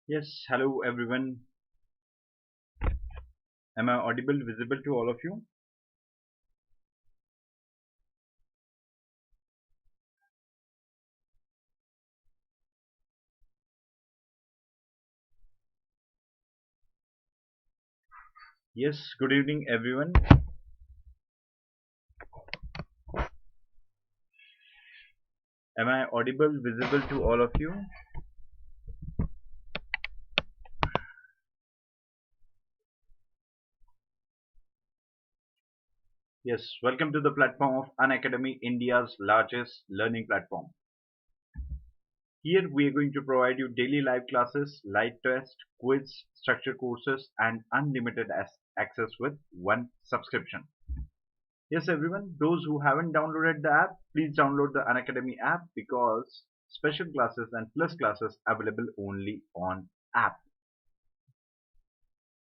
Yes, hello everyone. Am I audible, visible to all of you? Yes, good evening everyone. Am I audible, visible to all of you? Yes, welcome to the platform of Unacademy, India's largest learning platform. Here we are going to provide you daily live classes, live tests, quiz, structured courses, and unlimited access with one subscription. Yes, everyone, those who haven't downloaded the app, please download the Unacademy app because special classes and plus classes available only on app.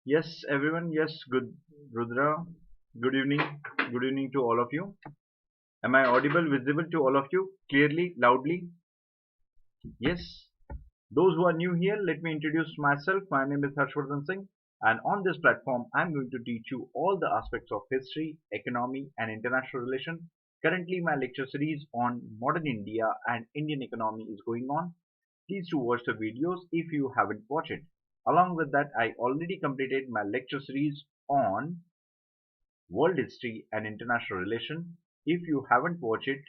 Yes, everyone. Yes, good, Rudra. Good evening. Good evening to all of you. Am I audible, visible to all of you? Clearly, loudly? Yes. Those who are new here, let me introduce myself. My name is Harshvardhan Singh, and on this platform, I'm going to teach you all the aspects of history, economy, and international relation. Currently, my lecture series on modern India and Indian economy is going on. Please do watch the videos if you haven't watched it. Along with that, I already completed my lecture series on world history and international relation. If you haven't watched it,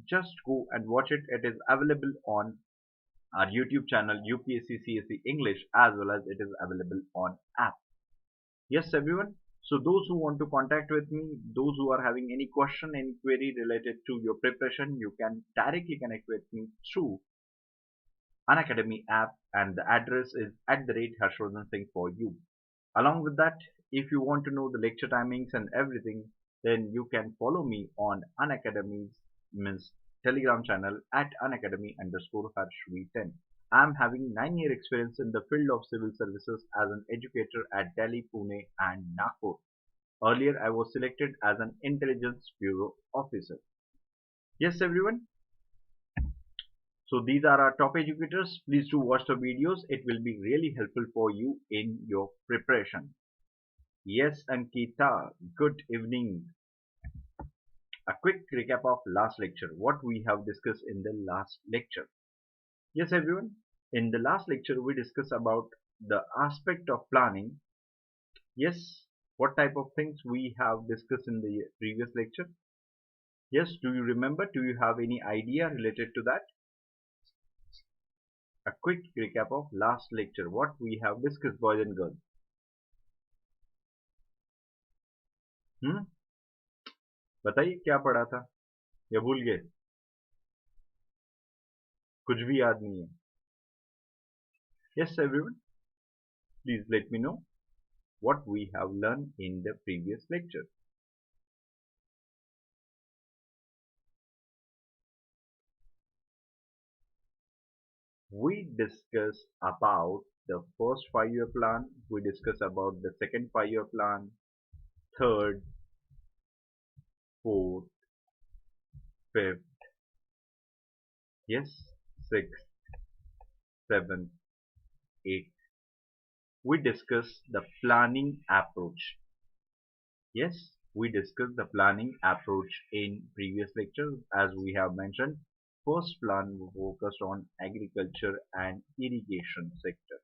just go and watch it. It is available on our YouTube channel UPSC CSE English as well as it is available on app. Yes, everyone. So those who want to contact with me, those who are having any question, any query related to your preparation, you can directly connect with me through Unacademy app, and the address is @Harshvardhan Singh for you. Along with that, if you want to know the lecture timings and everything, then you can follow me on Unacademy's means Telegram channel at unacademy_harshv10. I'm having 9-year experience in the field of civil services as an educator at Delhi, Pune, and Nagpur. Earlier, I was selected as an intelligence bureau officer. Yes, everyone. So these are our top educators. Please do watch the videos. It will be really helpful for you in your preparation. Yes, Ankita, good evening. A quick recap of last lecture, what we have discussed in the last lecture. Yes, everyone, in the last lecture we discussed about the aspect of planning. Yes, what type of things we have discussed in the previous lecture. Yes, do you remember? Do you have any idea related to that? A quick recap of last lecture, what we have discussed, boys and girls. हम्म बताइए क्या पढ़ा था या भूल गए कुछ भी याद नहीं है Yes, everyone, please let me know what we have learned in the previous lecture. We discussed about the first 5-year plan, we discussed about the second 5-year plan, third, fourth, fifth, yes, sixth, seventh, eighth. We discussed the planning approach. Yes, we discussed the planning approach in previous lectures. As we have mentioned, first plan focused on agriculture and irrigation sector.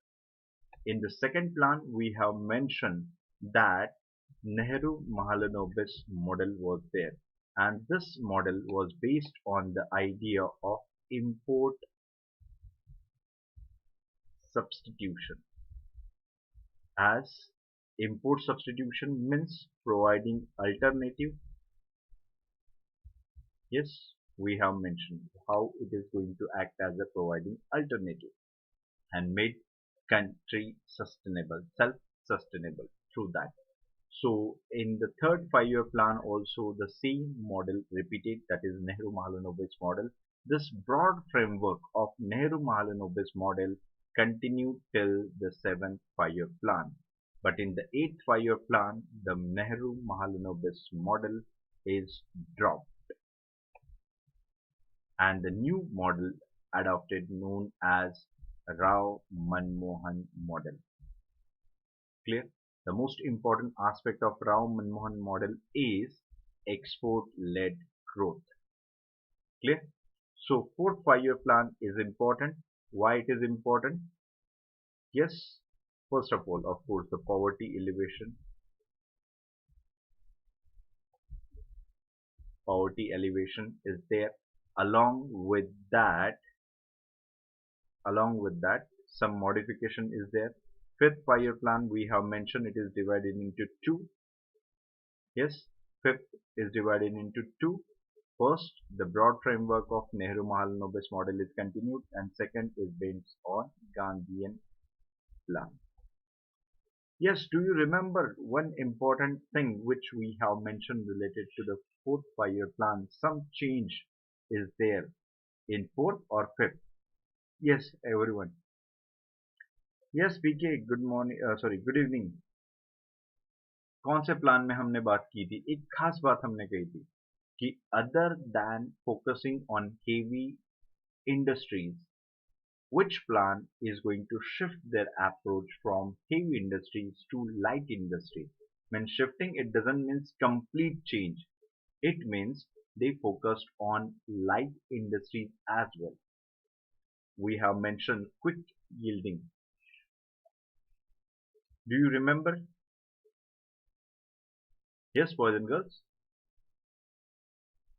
In the second plan, we have mentioned that Nehru-Mahalanobis model was there, and this model was based on the idea of import substitution. As import substitution means providing alternative. Yes, we have mentioned how it is going to act as a providing alternative and made country sustainable, self-sustainable through that. So in the third 5-year plan also the same model repeated, that is Nehru-Mahalanobis model. This broad framework of Nehru-Mahalanobis model continued till the 7th 5-year plan. But in the 8th 5-year plan, the Nehru-Mahalanobis model is dropped and the new model adopted known as Rao-Manmohan model. Clear? The most important aspect of Rao-Manmohan model is export-led growth. Clear? So fourth 5-year plan is important. Why it is important? Yes, first of all, of course, the poverty elevation is there. Along with that, some modification is there. Fifth 5-year plan, we have mentioned it is divided into two. Yes, fifth is divided into two. First, the broad framework of Nehru-Mahalanobis model is continued, and second is based on Gandhian plan. Yes, do you remember one important thing which we have mentioned related to the fourth 5-year plan? Some change is there in fourth or fifth? Yes, everyone. Yes, PK, good morning, good evening. कौन से plan में हमने बात की थी? एक खास बात हमने कही थी कि other than focusing on heavy industries, which plan is going to shift their approach from heavy industries to light industries? When shifting, it doesn't mean complete change. It means they focused on light industries as well. We have mentioned quick yielding. Do you remember? Yes, boys and girls.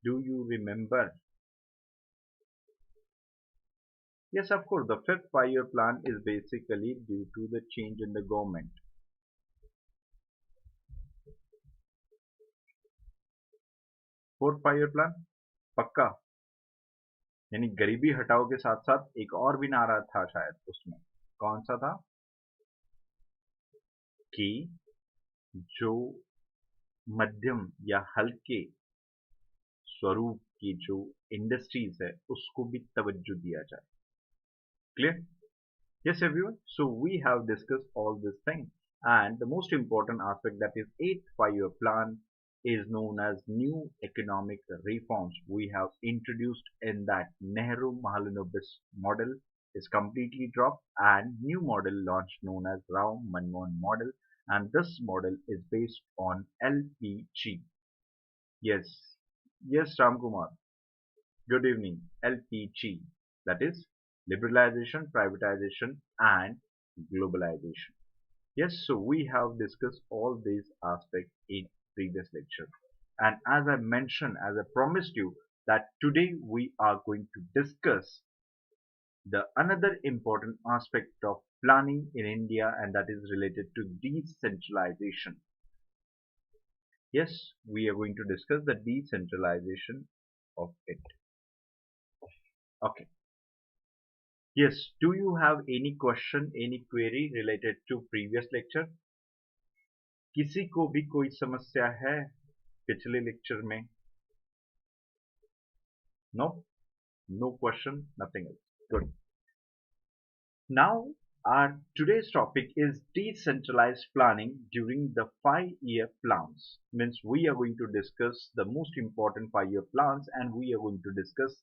Do you remember? Yes, of course. The fifth 5-year plan is basically due to the change in the government. Fourth 5-year plan पक्का, यानी गरीबी हटाओ के साथ साथ एक और भी नारा था शायद उसमें. कौन सा था? कि जो मध्यम या हल्के स्वरूप की जो इंडस्ट्रीज है उसको भी तवज्जो दिया जाए. Clear? Yes, everyone. So we have discussed all this thing, and the most important aspect, that is eighth 5-year plan, is known as new economic reforms. We have introduced in that Nehru-Mahalanobis model is completely dropped, and new model launched known as Rao-Manmohan model, and this model is based on LPG. Yes, yes, Ram Kumar. Good evening. LPG, that is liberalization, privatization, and globalization. Yes, so we have discussed all these aspects in previous lecture. And as I mentioned, as I promised you, that today we are going to discuss the another important aspect of planning in India, and that is related to decentralization. Yes, we are going to discuss the decentralization of it. Okay. Yes, do you have any question, any query related to previous lecture? किसी को भी कोई समस्या है पिछले lecture में? No? No question, nothing else. Good. Now, our today's topic is decentralized planning during the 5-year plans. Means we are going to discuss the most important 5-year plans, and we are going to discuss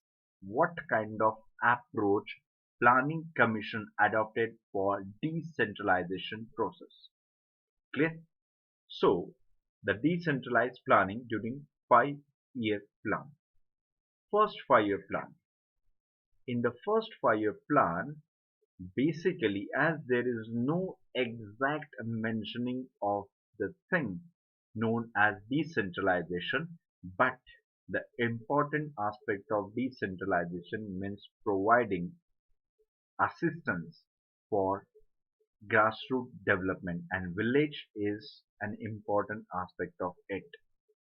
what kind of approach planning commission adopted for decentralization process. Clear? So, the decentralized planning during 5-year plan. First 5-year plan. In the first 5-year plan, basically, as there is no exact mentioning of the thing known as decentralization, but the important aspect of decentralization means providing assistance for grassroots development, and village is an important aspect of it.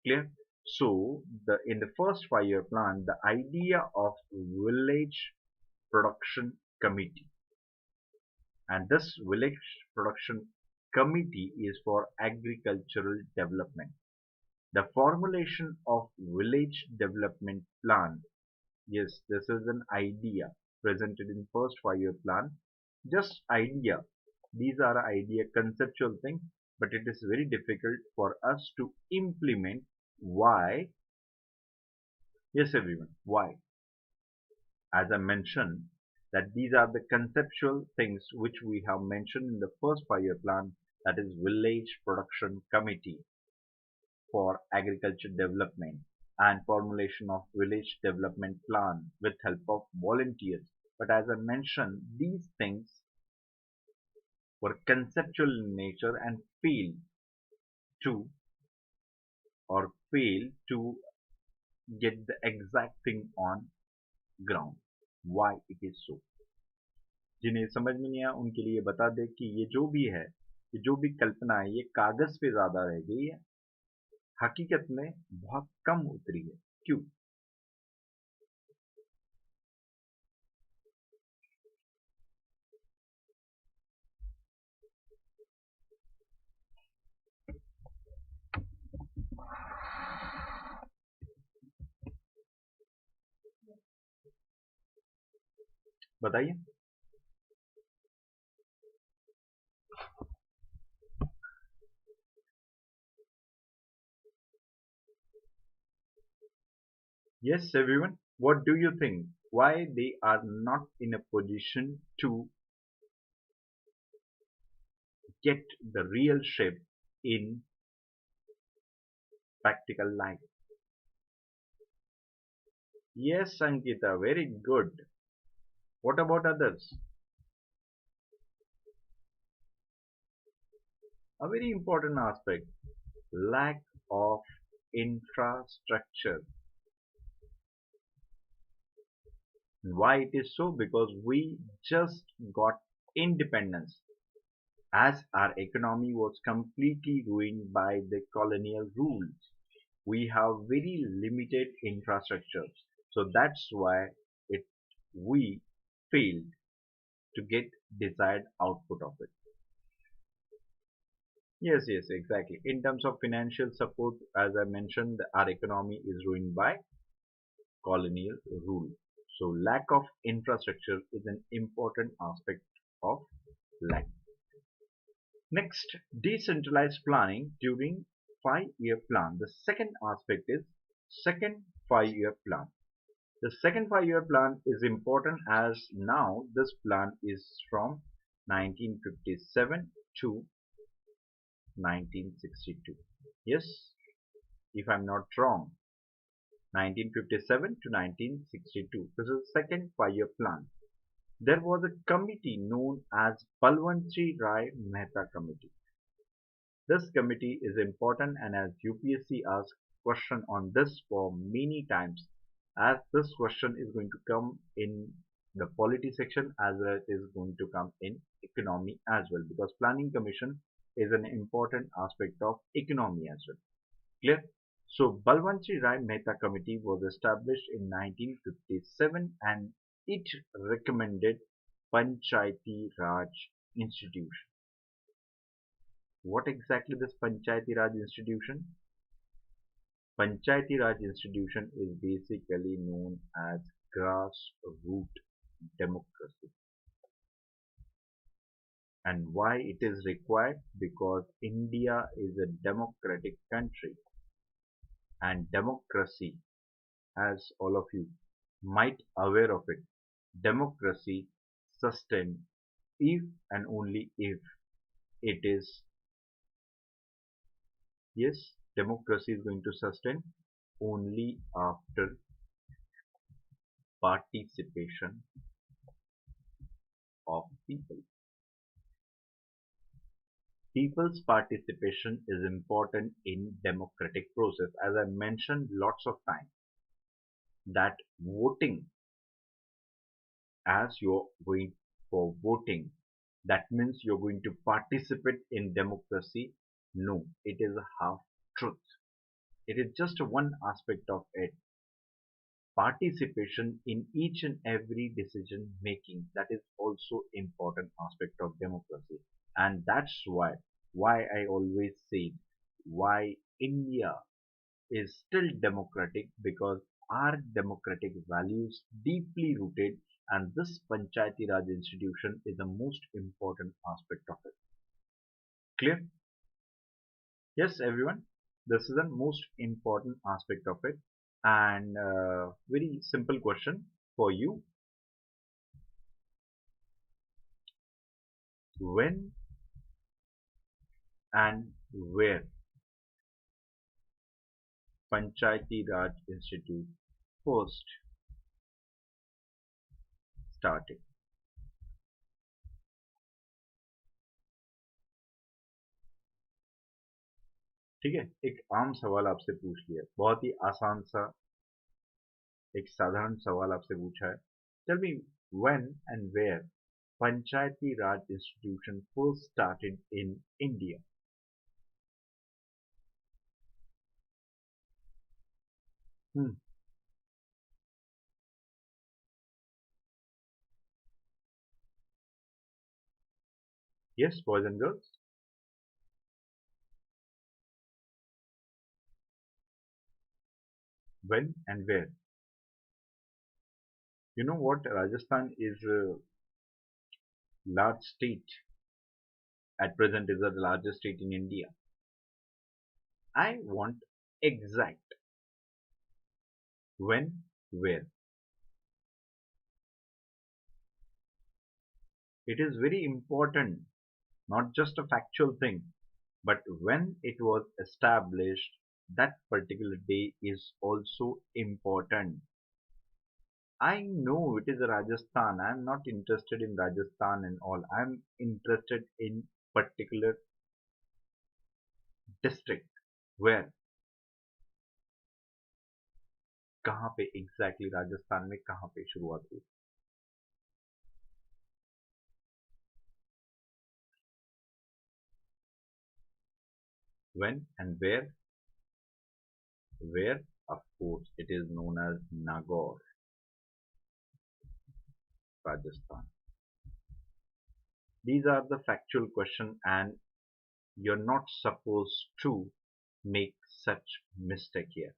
Clear? So in the first 5-year plan, the idea of village production committee, and this village production committee is for agricultural development. The formulation of village development plan, yes, this is an idea presented in first 5-year plan. Just idea. These are idea, conceptual thing, but it is very difficult for us to implement. Why? Yes, everyone. Why? As I mentioned, that these are the conceptual things which we have mentioned in the first 5-year plan, that is Village Production Committee for Agriculture Development and formulation of village development plan with help of volunteers. But as I mentioned, these things were conceptual in nature and to fail to get the exact thing on ground. Why it is so? जिन्हें समझ में नहीं आया उनके लिए बता दे कि ये जो भी है, ये जो भी कल्पना है, ये कागज पे ज्यादा रह गई है, हकीकत में बहुत कम उतरी है। क्यों? बताइए। Yes, everyone. What do you think? Why they are not in a position to get the real shape in practical life? Yes, Ankita, very good. What about others? A very important aspect, lack of infrastructure. Why it is so? Because we just got independence as our economy was completely ruined by the colonial rules. We have very limited infrastructure. So that's why it we failed to get desired output of it. Yes, yes, exactly. In terms of financial support, as I mentioned, our economy is ruined by colonial rule. So lack of infrastructure is an important aspect of lack. Next, decentralized planning during 5-year plan. The second aspect is second 5-year plan. The second 5-year plan is important as now this plan is from 1957 to 1962. Yes, if I'm not wrong, 1957 to 1962. This is the second 5-year plan. There was a committee known as Balwantji Rai Mehta Committee. This committee is important, and as UPSC asked question on this for many times, as this question is going to come in the polity section as well as it is going to come in economy as well, because planning commission is an important aspect of economy as well. Clear? So Balwantji Rai Mehta Committee was established in 1957 and it recommended Panchayati Raj Institution. What exactly this Panchayati Raj Institution? Panchayati Raj Institution is basically known as grassroots democracy. And why it is required? Because India is a democratic country, and democracy, as all of you might aware of it, democracy sustained if and only if it is, yes, democracy is going to sustain only after participation of people. People's participation is important in democratic process. As I mentioned lots of times, that voting, as you're going for voting, that means you're going to participate in democracy. No, it is a half truth. It is just one aspect of it. Participation in each and every decision making, that is also important aspect of democracy. And that's why I always say why India is still democratic, because our democratic values deeply rooted, and this Panchayati Raj institution is the most important aspect of it. Clear? Yes, everyone. This is the most important aspect of it. And very simple question for you. when and where Panchayati Raj Institute first started? ठीक है, एक आम सवाल आपसे पूछ लिया, बहुत ही आसान सा एक साधारण सवाल आपसे पूछा है. Tell me when and where panchayati raj institution first started in India. Yes, boys and girls. When and where? You know what? Rajasthan is a large state. At present, is the largest state in India. I want exact when, where. It is very important, not just a factual thing, but when it was established, that particular day is also important. I know it is Rajasthan. I am not interested in Rajasthan and all. I am interested in particular district where, कहाँ पे exactly Rajasthan में कहाँ पे शुरुआत हुई. When and where? Where? Of course, it is known as Nagaur, Rajasthan. These are the factual question and you're not supposed to make such mistake here.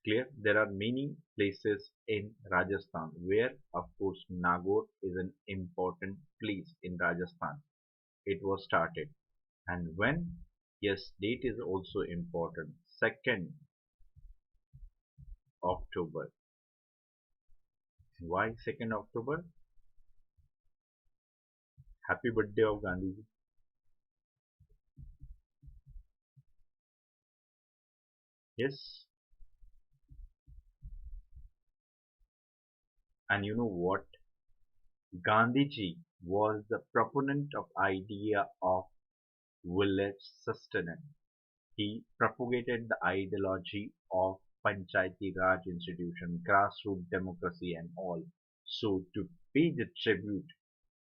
Clear? There are many places in Rajasthan where, of course, Nagaur is an important place in Rajasthan. It was started. And when? Yes, date is also important. 2nd October. Why 2nd October? Happy birthday of Gandhi ji. Yes. And you know what? Gandhiji was the proponent of idea of village sustenance. He propagated the ideology of Panchayati Raj institution, grassroots democracy and all. So to pay the tribute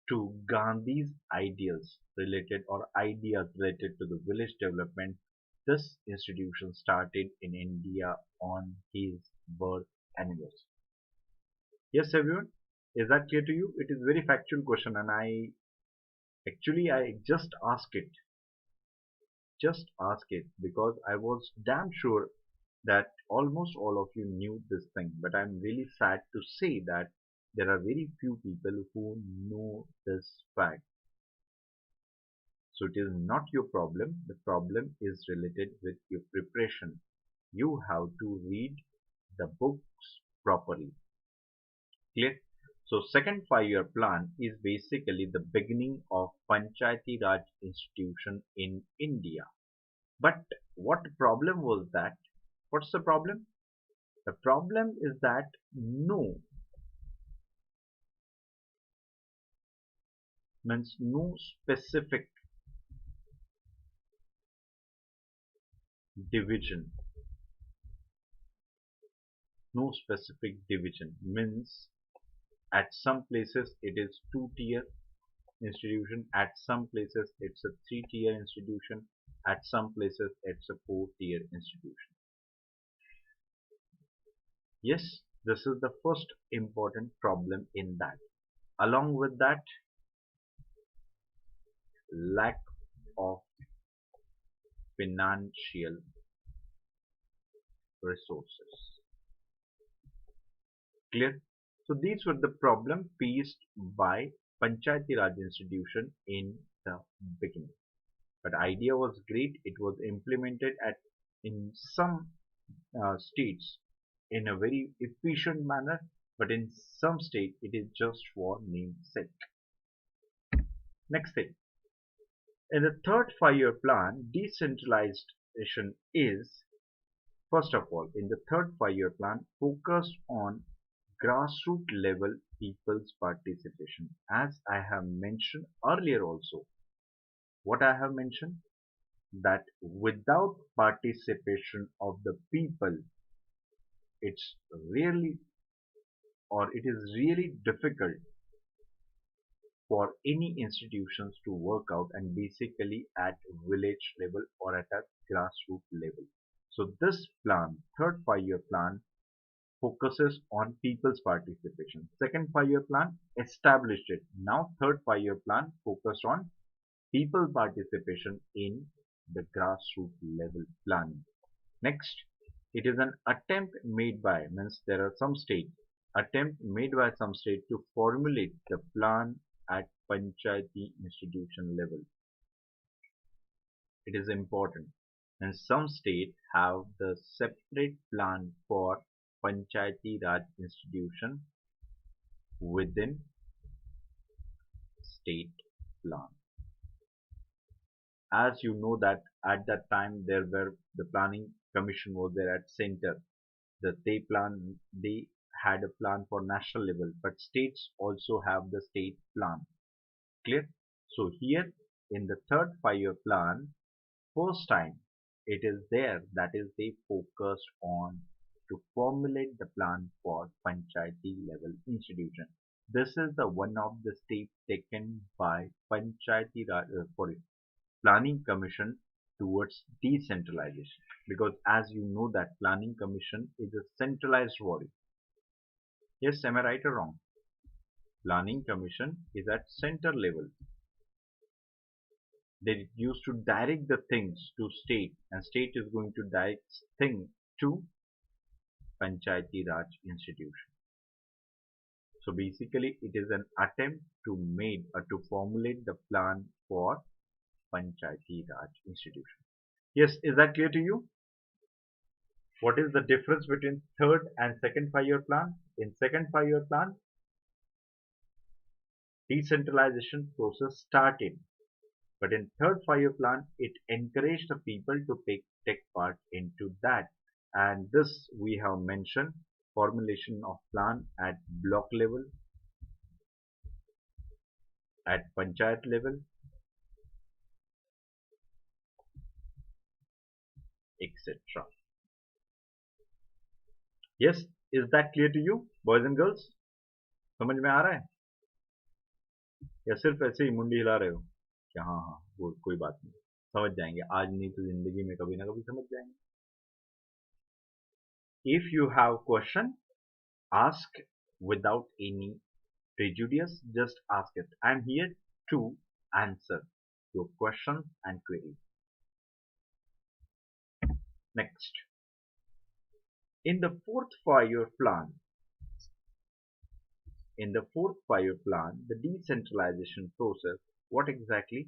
to Gandhi's ideals related or ideas related to the village development, this institution started in India on his birth anniversary. Yes, everyone, is that clear to you? It is very factual question and I just ask it because I was damn sure that almost all of you knew this thing, but I'm really sad to say that there are very few people who know this fact. So it is not your problem. The problem is related with your preparation. You have to read the books properly. Clear? So second 5-year plan is basically the beginning of Panchayati Raj institution in India. But what problem was that? What's the problem? The problem is that no means no specific division. No specific division means at some places it is 2-tier institution, at some places it's a 3-tier institution, at some places it's a 4-tier institution. Yes, this is the first important problem in that. Along with that, lack of financial resources. Clear? So these were the problem faced by Panchayati Raj institution in the beginning. But idea was great. It was implemented in some states in a very efficient manner, but in some state it is just for namesake. Next thing, in the third 5-year plan, decentralization is, first of all, in the third 5-year plan, focused on grassroots level people's participation. As I have mentioned earlier also, what I have mentioned, that without participation of the people, it's really, or it is really difficult for any institutions to work out, and basically at village level or at a grassroots level. So this plan, third 5-year plan, focuses on people's participation. Second 5-year plan established it. Now third 5-year plan focused on people participation in the grassroots level planning. Next, it is an attempt made by, means there are some states, attempt made by some state to formulate the plan at panchayati institution level. It is important, and some states have the separate plan for panchayati raj institution within state plan. As you know that at that time there were, the planning commission was there at center. They had a plan for national level, but states also have the state plan. Clear? So here in the third 5-year plan, first time it is there, that is they focused on to formulate the plan for panchayati level institution. This is the one of the steps taken by planning commission towards decentralization, because as you know that planning commission is a centralized body. Yes, am I right or wrong? Planning commission is at center level. They used to direct the things to state, and state is going to direct thing to panchayati raj institution. So basically it is an attempt to formulate the plan for panchayati raj institution. Yes, is that clear to you? What is the difference between third and second 5-year plan? In second 5-year plan, decentralization process started, but in third 5-year plan, it encouraged the people to take part into that. And this we have mentioned, formulation of plan at block level, at panchayat level, etc. Yes, is that clear to you, boys and girls? समझ में आ रहा है, या सिर्फ ऐसे ही मुंडी हिला रहे हो कि हाँ हाँ वो कोई बात नहीं, समझ जाएंगे, आज नहीं तो जिंदगी में कभी ना कभी समझ जाएंगे. If you have question, ask without any prejudice, just ask it. I am here to answer your questions and queries. Next, in the fourth 5-year plan, the decentralization process, what exactly?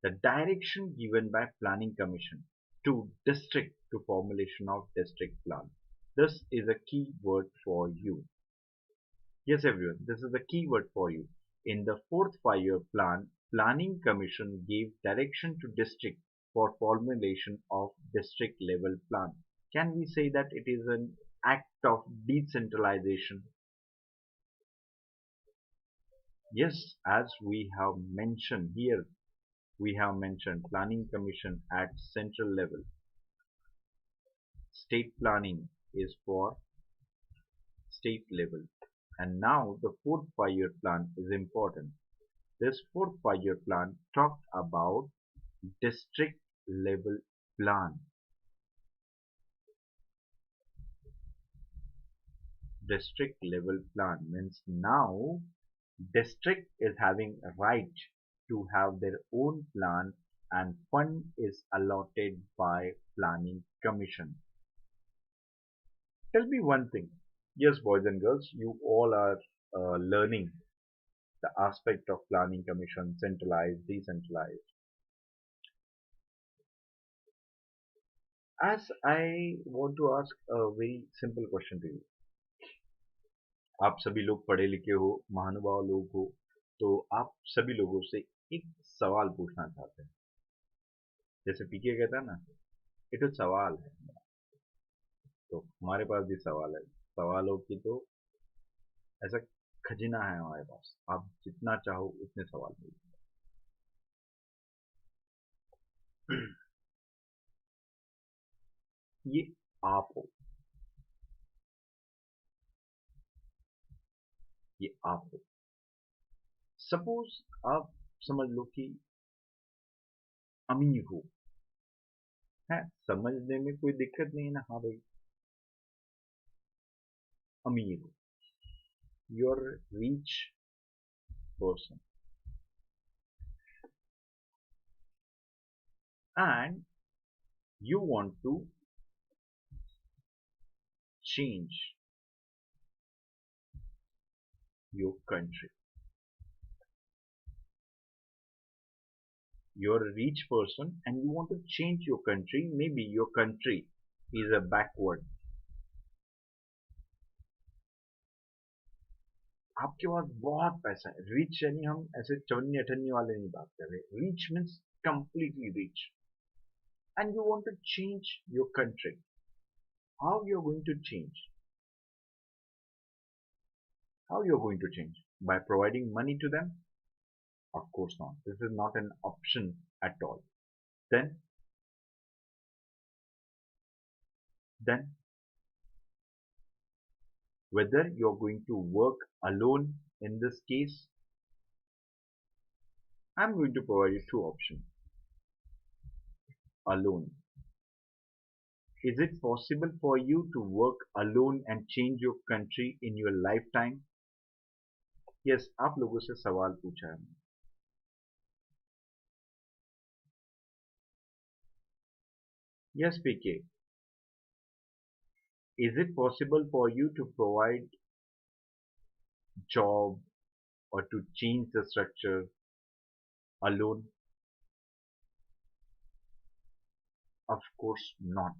The direction given by planning commission to district to formulation of district plan. This is a key word for you. Yes, everyone, this is the key word for you. In the fourth 5-year plan, planning commission gave direction to district for formulation of district level plan. Can we say that it is an act of decentralization? Yes, as we have mentioned here, we have mentioned planning commission at central level. State planning is for state level. And now the fourth 5-year plan is important. This fourth 5-year plan talked about district level plan. District level plan means now district is having a right to have their own plan, and fund is allotted by planning commission. Tell me one thing. Yes, boys and girls, you all are learning the aspect of planning commission, centralized, decentralized. As I want to ask a very simple question to you. आप सभी लोग पढ़े लिखे हो, महानुभाव लोग हो, तो आप सभी लोगों से एक सवाल पूछना चाहते हैं। जैसे पीके कहता है ना, ये तो सवाल है, तो हमारे पास भी सवाल है। सवालों की तो ऐसा खजीना है हमारे पास, आप जितना चाहो उतने सवाल पूछो। ये आप हो, ये आप हो। सपोज आप समझ लो कि अमीर हो, है, समझने में कोई दिक्कत नहीं है ना, हाँ भाई अमीर हो, you are rich person and you want to change your country. You're a rich person and you want to change your country. Maybe your country is a backward. आपके पास बहुत पैसा है, रिच यानी हम ऐसे चवन्नी अठन्नी वाले नहीं बात कर रहे। Rich means completely rich and you want to change your country. How you're going to change? How you're going to change? By providing money to them? Of course not. This is not an option at all. Then, then whether you're going to work alone in this case, I'm going to provide you two options. Alone. Is it possible for you to work alone and change your country in your lifetime? Yes, आप लोगों से सवाल पूछा है। Yes, PK. Is it possible for you to provide job or to change the structure alone? Of course not.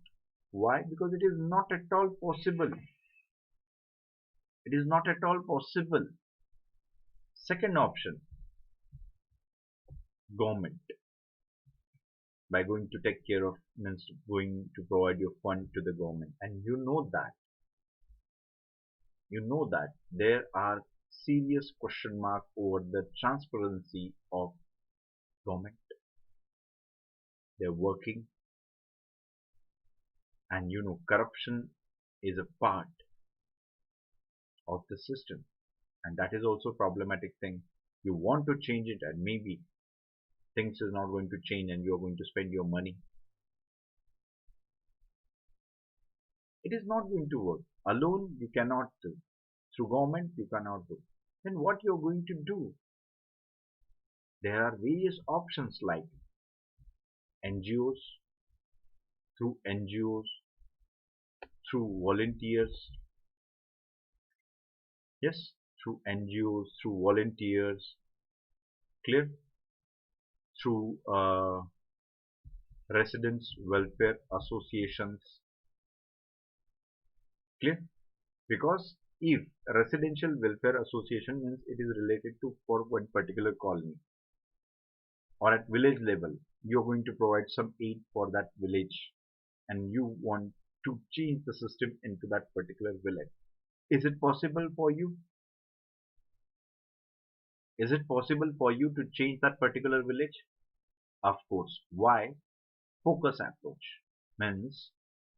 Why? Because it is not at all possible. It is not at all possible. Second option, government. By going to take care of means going to provide your fund to the government, and you know that there are serious question mark over the transparency of government. They're working, and you know corruption is a part of the system, and that is also a problematic thing. You want to change it, and maybe things is not going to change and you're going to spend your money. It is not going to work. Alone you cannot do. Through government you cannot do. Then what you're going to do? There are various options like NGOs, through NGOs, through volunteers. Yes, through NGOs, through volunteers. Clear? Through residents welfare associations. Clear? Because if residential welfare association means it is related to for one particular colony, or at village level you are going to provide some aid for that village and you want to change the system into that particular village. Is it possible for you? Is it possible for you to change that particular village? Of course. Why? Focus approach means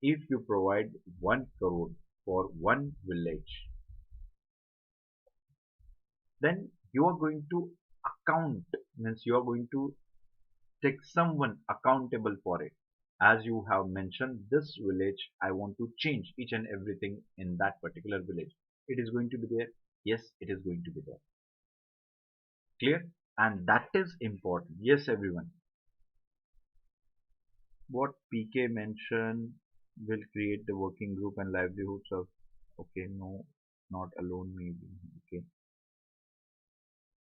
if you provide 1 crore for one village, then you are going to account, means you are going to take someone accountable for it. As you have mentioned, this village, I want to change each and everything in that particular village. It is going to be there. Yes, it is going to be there. Clear? And that is important. Yes, everyone. What PK mentioned will create the working group and livelihoods of, okay, no, not alone maybe. Okay.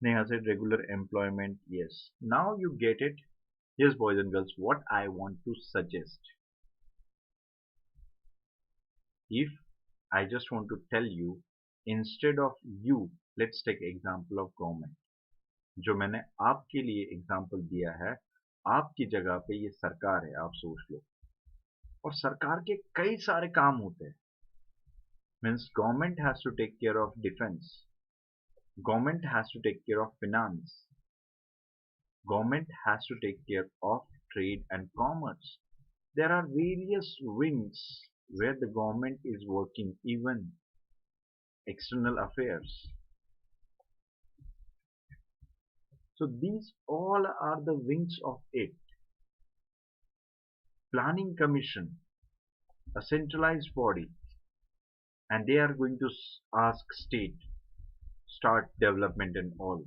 Neha said regular employment. Yes. Now you get it. Yes, boys and girls, what I want to suggest. If I just want to tell you, instead of you, let's take example of government. जो मैंने आपके लिए example दिया है, आपकी जगह पे ये सरकार है, आप सोच लो। और सरकार के कई सारे काम होते हैं। Means government has to take care of defence, government has to take care of finance, government has to take care of trade and commerce. There are various wings where the government is working, even external affairs. So these all are the wings of it. Planning Commission, a centralized body, and they are going to ask state, start development and all.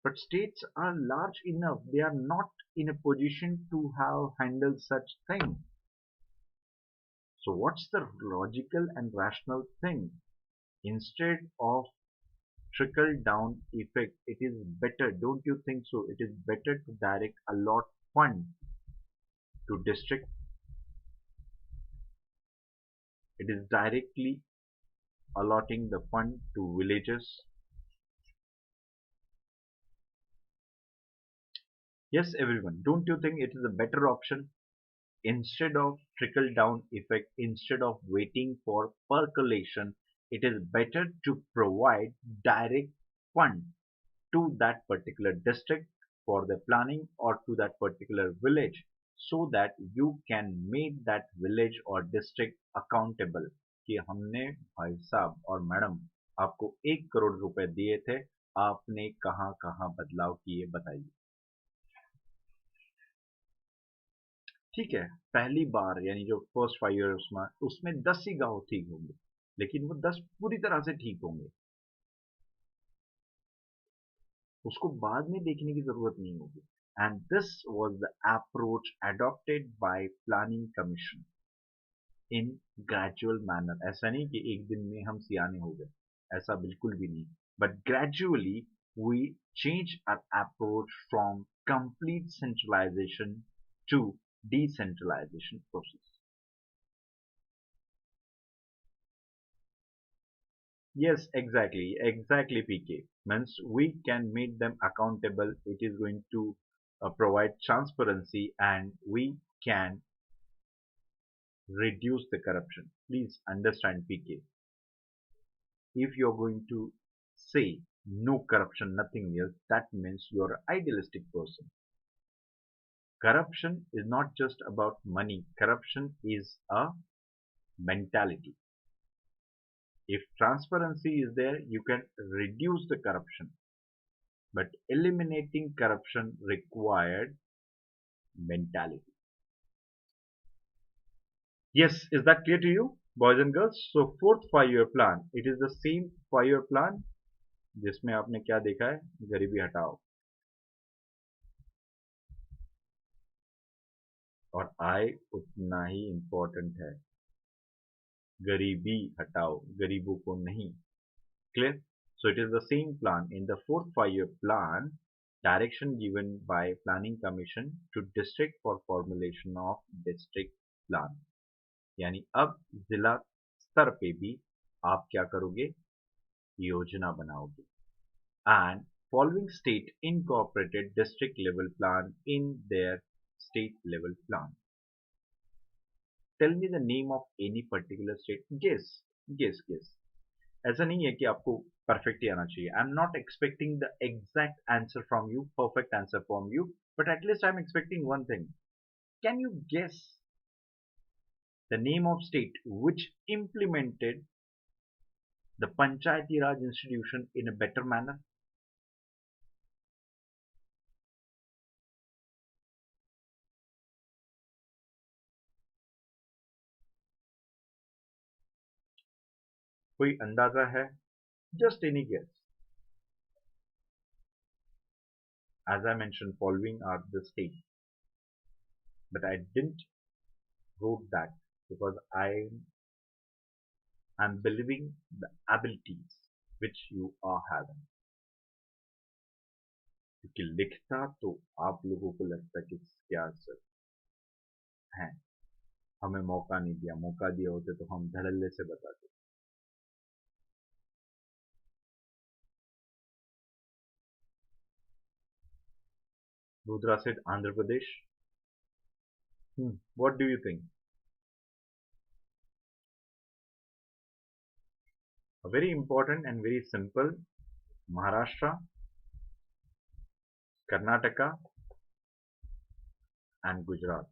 But states are large enough, they are not in a position to have handled such thing. So what's the logical and rational thing? Instead of trickle down effect, it is better, don't you think so? It is better to direct allot fund to district. It is directly allotting the fund to villages. Yes, everyone, don't you think it is a better option? Instead of trickle down effect, instead of waiting for percolation, it is better to provide direct fund to that particular district for the planning or to that particular village, so that you can make that village or district accountable कि हमने भाई साहब और madam आपको 1 करोड़ रुपए दिए थे, आपने कहां कहां बदलाव किए बताइए। ठीक है, पहली बार यानी जो फर्स्ट 5 इयर्स में उसमें 10 ही गांव ठीक होंगे, लेकिन वो 10 पूरी तरह से ठीक होंगे, उसको बाद में देखने की जरूरत नहीं होगी। And this was the approach adopted by planning commission in gradual manner. ऐसा नहीं कि एक दिन में हम सियाने हो गए, ऐसा बिल्कुल भी नहीं, but gradually we change our approach from complete centralisation to decentralization process. Yes, exactly, PK. Means we can make them accountable. It is going to provide transparency, and we can reduce the corruption. Please understand, PK. If you're going to say no corruption, nothing else, that means you're an idealistic person. Corruption is not just about money. Corruption is a mentality. If transparency is there, you can reduce the corruption. But eliminating corruption required mentality. Yes, is that clear to you, boys and girls? So fourth 5 year plan, it is the same 5 year plan जिसमें आपने क्या देखा है, गरीबी हटाओ और आय उतना ही important है, गरीबी हटाओ, गरीबों को नहीं। Clear? So it is the same plan. In the fourth 5 year plan, direction given by Planning Commission to district for formulation of district plan. यानी अब जिला स्तर पे भी आप क्या करोगे, योजना बनाओगे। And following state incorporated district level plan in their state level plan. Tell me the name of any particular state. Guess. ऐसा नहीं है कि आपको परफेक्ट ही आना चाहिए। I am not expecting the exact answer from you, perfect answer from you, but at least I am expecting one thing. Can you guess the name of state which implemented the Panchayati Raj institution in a better manner? कोई अंदाजा है? Just any guess. As I mentioned, following are the states, but I didn't wrote that because I am believing the abilities which you are having. क्योंकि लिखता तो आप लोगों को लगता कि क्या सर है, हमें मौका नहीं दिया, मौका दिया होते तो हम धड़ल्ले से बताते। Rudra said Andhra Pradesh. What do you think? A very important and very simple. Maharashtra, Karnataka, and Gujarat.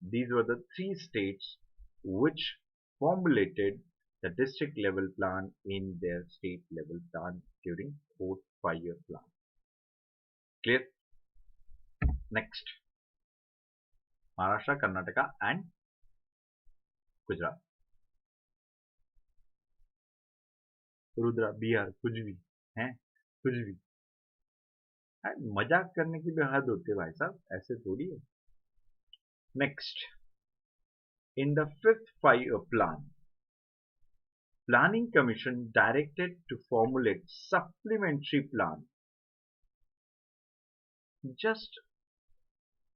These were the three states which formulated the district level plan in their state level plan during fourth 5-year plan. Clear? Next, Maharashtra, Karnataka, and Gujarat. Rudra Bihar कुछ भी है, कुछ भी है। मजाक करने की भी हद होती है भाई साहब, ऐसे थोड़ी है। Next, in the fifth 5-year plan, Planning Commission directed to formulate supplementary plan. Just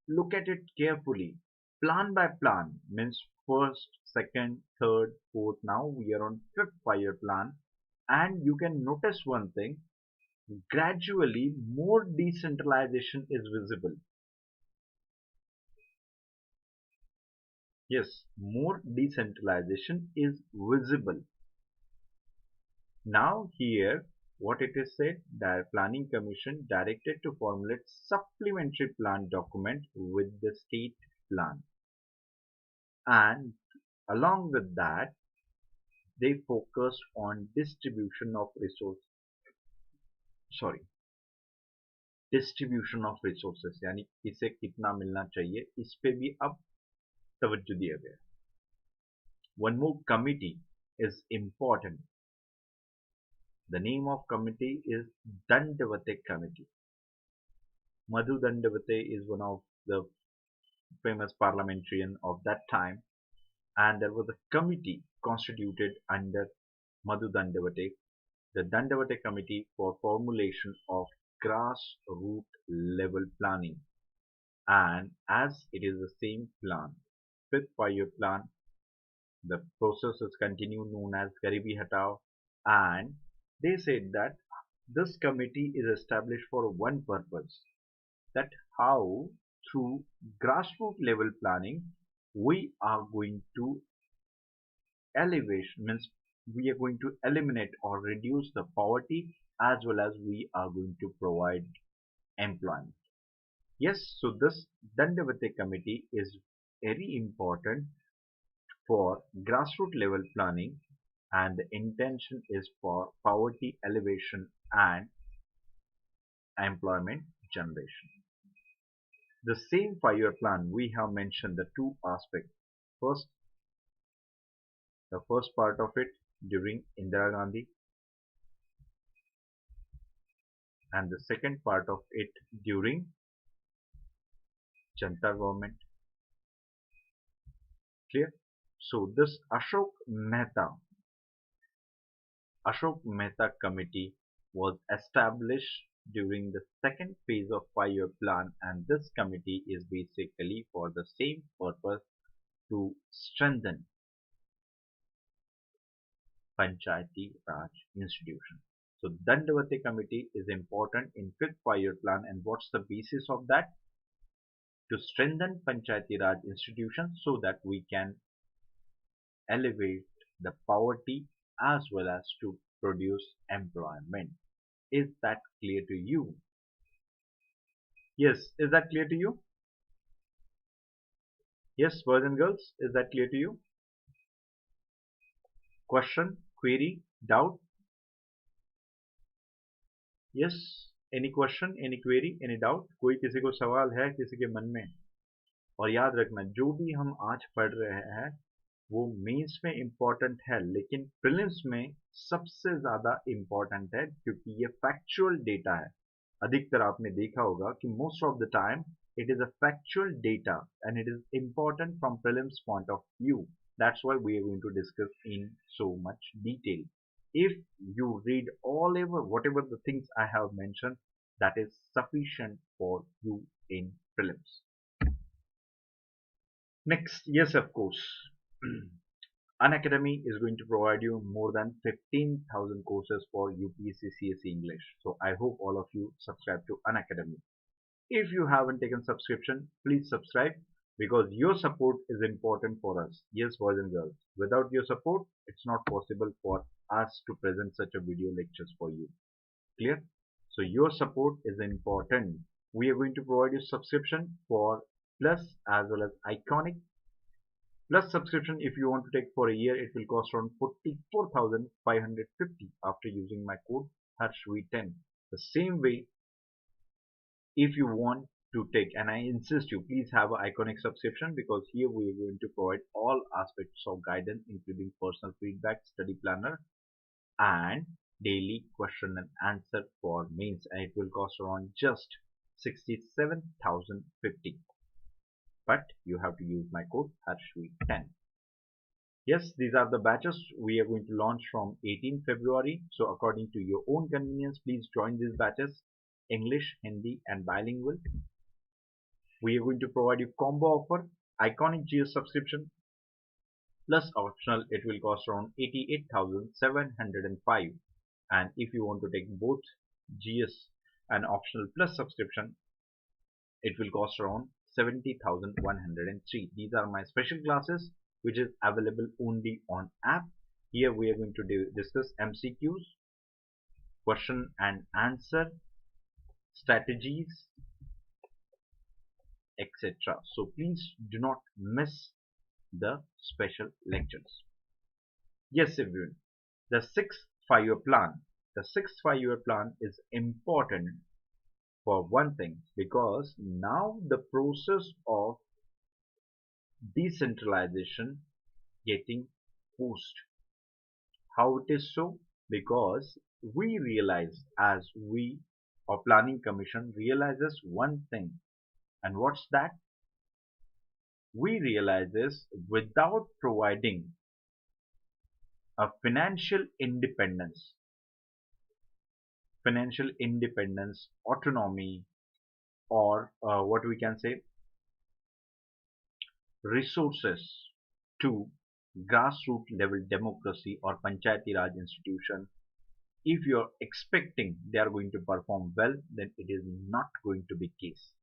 look at it carefully. Plan by plan means first, second, third, fourth. Now we are on fifth 5-year plan, and you can notice one thing. Gradually, more decentralization is visible. Yes, more decentralization is visible. Now here, what it is said, the Planning Commission directed to formulate supplementary plan document with the state plan, and along with that they focused on distribution of resources, यानी किसे कितना मिलना चाहिए, इस पे भी अब तवज्जो दिया गया. One more committee is important. The name of committee is Dandavate Committee. Madhu Dandavate is one of the famous parliamentarian of that time, and there was a committee constituted under Madhu Dandavate, the Dandavate Committee for formulation of grassroots level planning. And as it is the same plan, fifth 5-year plan, the process is continued known as Garibi Hatao, and they said that this committee is established for one purpose, that how through grassroots level planning we are going to we are going to eliminate or reduce the poverty, as well as we are going to provide employment. Yes, so this Dandavate committee is very important for grassroots level planning, and the intention is for poverty elevation and employment generation. The same 5-year plan, we have mentioned the two aspects. First, the first part of it during Indira Gandhi, and the second part of it during Janata government. Clear? So this Ashok Mehta committee was established during the second phase of 5-year plan, and this committee is basically for the same purpose, to strengthen Panchayati Raj institution. So Dandavate committee is important in fifth 5-year plan, and what's the basis of that? To strengthen Panchayati Raj institution so that we can elevate the poverty as well as to produce employment. Is that clear to you? Yes, is that clear to you? Yes, boys and girls, is that clear to you? Question, query, doubt? Yes, any question, any query, any doubt? कोई किसी को सवाल है किसी के मन में? और याद रखना, जो भी हम आज पढ़ रहे हैं वो मेंस में इम्पोर्टेंट है, लेकिन प्रीलिम्स में सबसे ज्यादा इम्पोर्टेंट है, क्योंकि ये फैक्चुअल डेटा है. अधिकतर आपने देखा होगा कि most of the time it is a factual data and it is important from prelims point of view. That's why we are going to discuss in so much detail. If you read all over whatever the things I have mentioned, that is sufficient for you in prelims. Next, yes, of course, Unacademy is going to provide you more than 15,000 courses for UPSC CSE English. So I hope all of you subscribe to Unacademy. If you haven't taken subscription, please subscribe because your support is important for us. Yes, boys and girls, without your support it's not possible for us to present such a video lectures for you. Clear? So your support is important. We are going to provide you subscription for plus as well as iconic. Plus subscription, if you want to take for a year, it will cost around 44,550 after using my code Harshv10. The same way, if you want to take, and I insist you, please have an iconic subscription because here we are going to provide all aspects of guidance, including personal feedback, study planner, and daily question and answer for mains, and it will cost around just 67,050. But you have to use my code Harshv10. Yes, these are the batches we are going to launch from 18 February. So according to your own convenience, please join these batches. English, Hindi and bilingual. We are going to provide you combo offer, iconic GS subscription plus optional, it will cost around 88,705. And if you want to take both GS and optional plus subscription, it will cost around 70,103. These are my special classes which is available only on app. Here we are going to discuss MCQs, question and answer, strategies, etc. So please do not miss the special lectures. Yes, everyone, the sixth 5-year plan. The sixth 5-year plan is important for one thing, because now the process of decentralization getting pushed. How it is so? Because we realize, as we or planning commission realizes one thing, and what's that? We realizes without providing a financial independence, autonomy, or what we can say, resources to grassroots level democracy or panchayati raj institution, if you're expecting they are going to perform well, then it is not going to be case.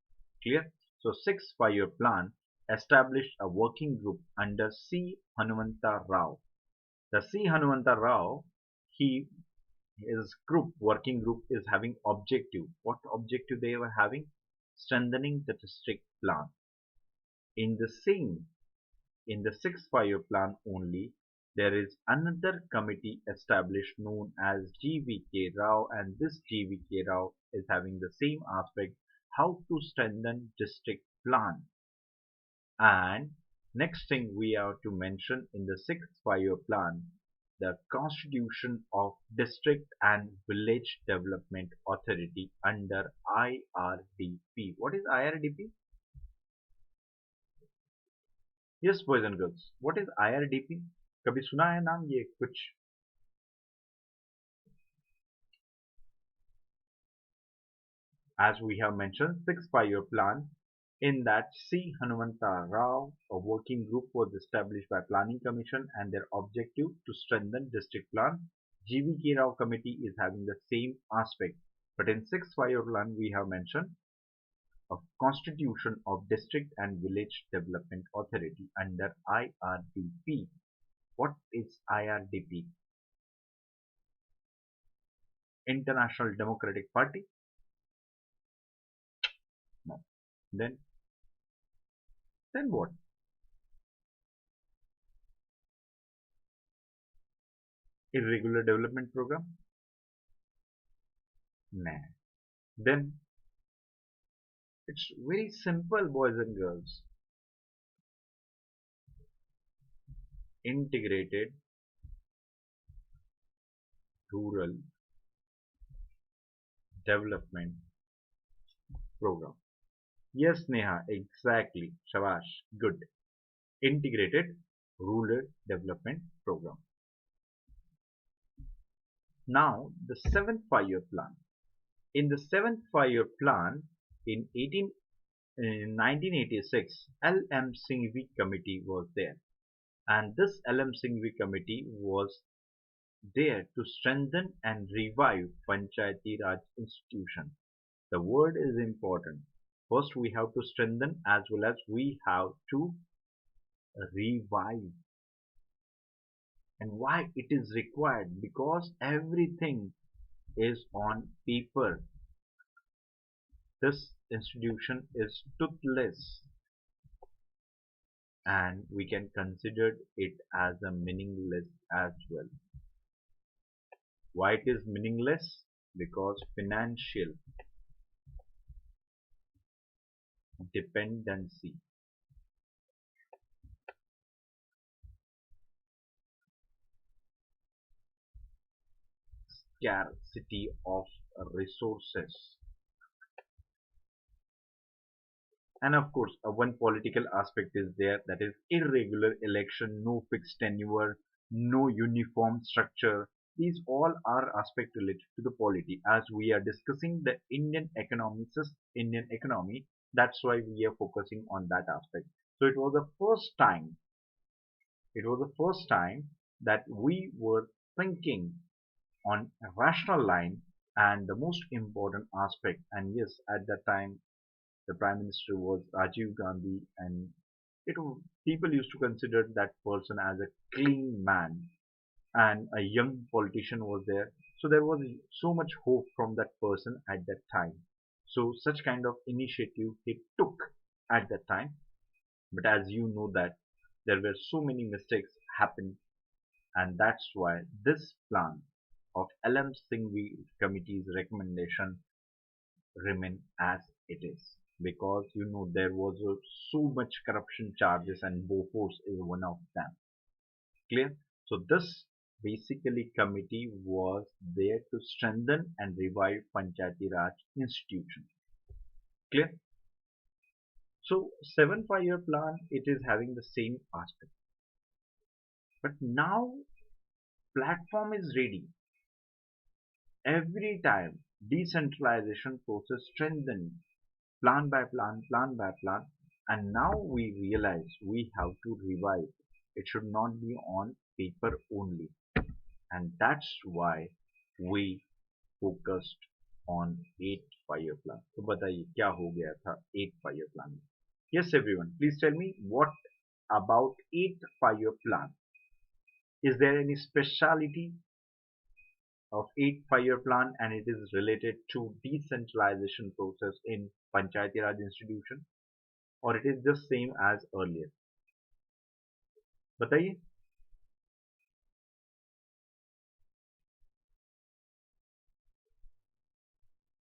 Clear? So 6th 5-year plan established a working group under C. Hanumanta Rao. The C. Hanumanta Rao, his working group is having objective. What objective they were having? Strengthening the district plan. In the 6th 5-year plan only, there is another committee established known as GVK Rao, and this GVK Rao is having the same aspect, how to strengthen district plan. And next thing we have to mention in the 6th 5-year plan, the constitution of District and Village Development Authority under IRDP. What is IRDP? Yes, boys and girls, what is IRDP? कभी सुना है नाम ये कुछ? As we have mentioned, 6th 5-year plan, in that C. Hanumanta Rao, a working group was established by Planning Commission and their objective to strengthen district plan. GVK Rao committee is having the same aspect, but in 6th 5-year plan we have mentioned a constitution of District and Village Development Authority under IRDP. What is IRDP? International Democratic Party? No. Then what? Irregular Development Program? Nah. Then it's very simple, boys and girls. Integrated Rural Development Program. Yes, Neha, exactly. Shabash, good. Integrated Rural Development Program. Now, the 7th 5-year plan. In the 7th 5-year plan, in 1986, L.M. Singhvi committee was there. And this L.M. Singhvi committee was there to strengthen and revive Panchayati Raj institution. The word is important. First, we have to strengthen as well as we have to revise. And why it is required? Because everything is on paper. This institution is toothless and we can consider it as a meaningless as well. Why it is meaningless? Because financial dependency, scarcity of resources, and of course one political aspect is there, that is irregular election, no fixed tenure, no uniform structure. These all are aspects related to the polity. As we are discussing the Indian economy, that's why we are focusing on that aspect. So it was the first time that we were thinking on a rational line, and the most important aspect, and yes, at that time the prime minister was Rajiv Gandhi, and people used to consider that person as a clean man, and a young politician was there. So there was so much hope from that person at that time. So such kind of initiative he took at that time. But as you know that there were so many mistakes happened, and that's why this plan of LM Singhvi committee's recommendation remain as it is, because there was so much corruption charges and Bofors is one of them. Clear? So this basically committee was there to strengthen and revive Panchayati Raj institution. Clear? So 7 5 year plan, it is having the same aspect, but now platform is ready. Every time decentralization process strengthened, plan by plan, plan by plan, and now we realize we have to revive. It should not be on paper only, and that's why we focused on 8 5 year plan. तो बताइए क्या हो गया था 8 5 year plan में? Yes, everyone, please tell me what about 8 5 year plan? Is there any speciality of 8 5 year plan and it is related to decentralization process in Panchayati Raj institution, or it is just same as earlier? बताइए.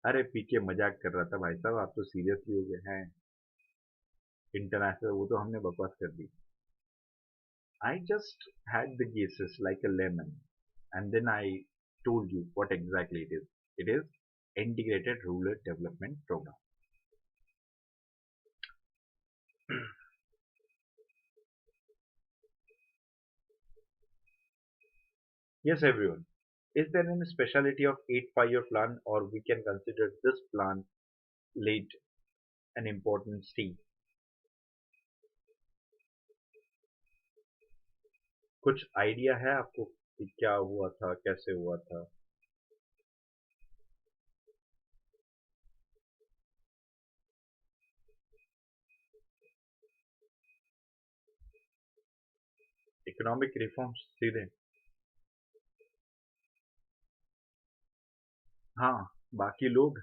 अरे पीके मजाक कर रहा था भाई साहब, आप तो सीरियसली हो गए हैं. इंटरनेशनल वो तो हमने बकवास कर दी. I just had the guesses like a lemon, and then I told you what exactly it is. It is Integrated Rural Development Program. Yes, everyone. Is there any speciality of 8 5 year plan, or we can consider this plan laid an important stage? कुछ idea है आपको कि क्या हुआ था, कैसे हुआ था? इकोनॉमिक रिफॉर्म्स सीधे. हाँ, बाकी लोग.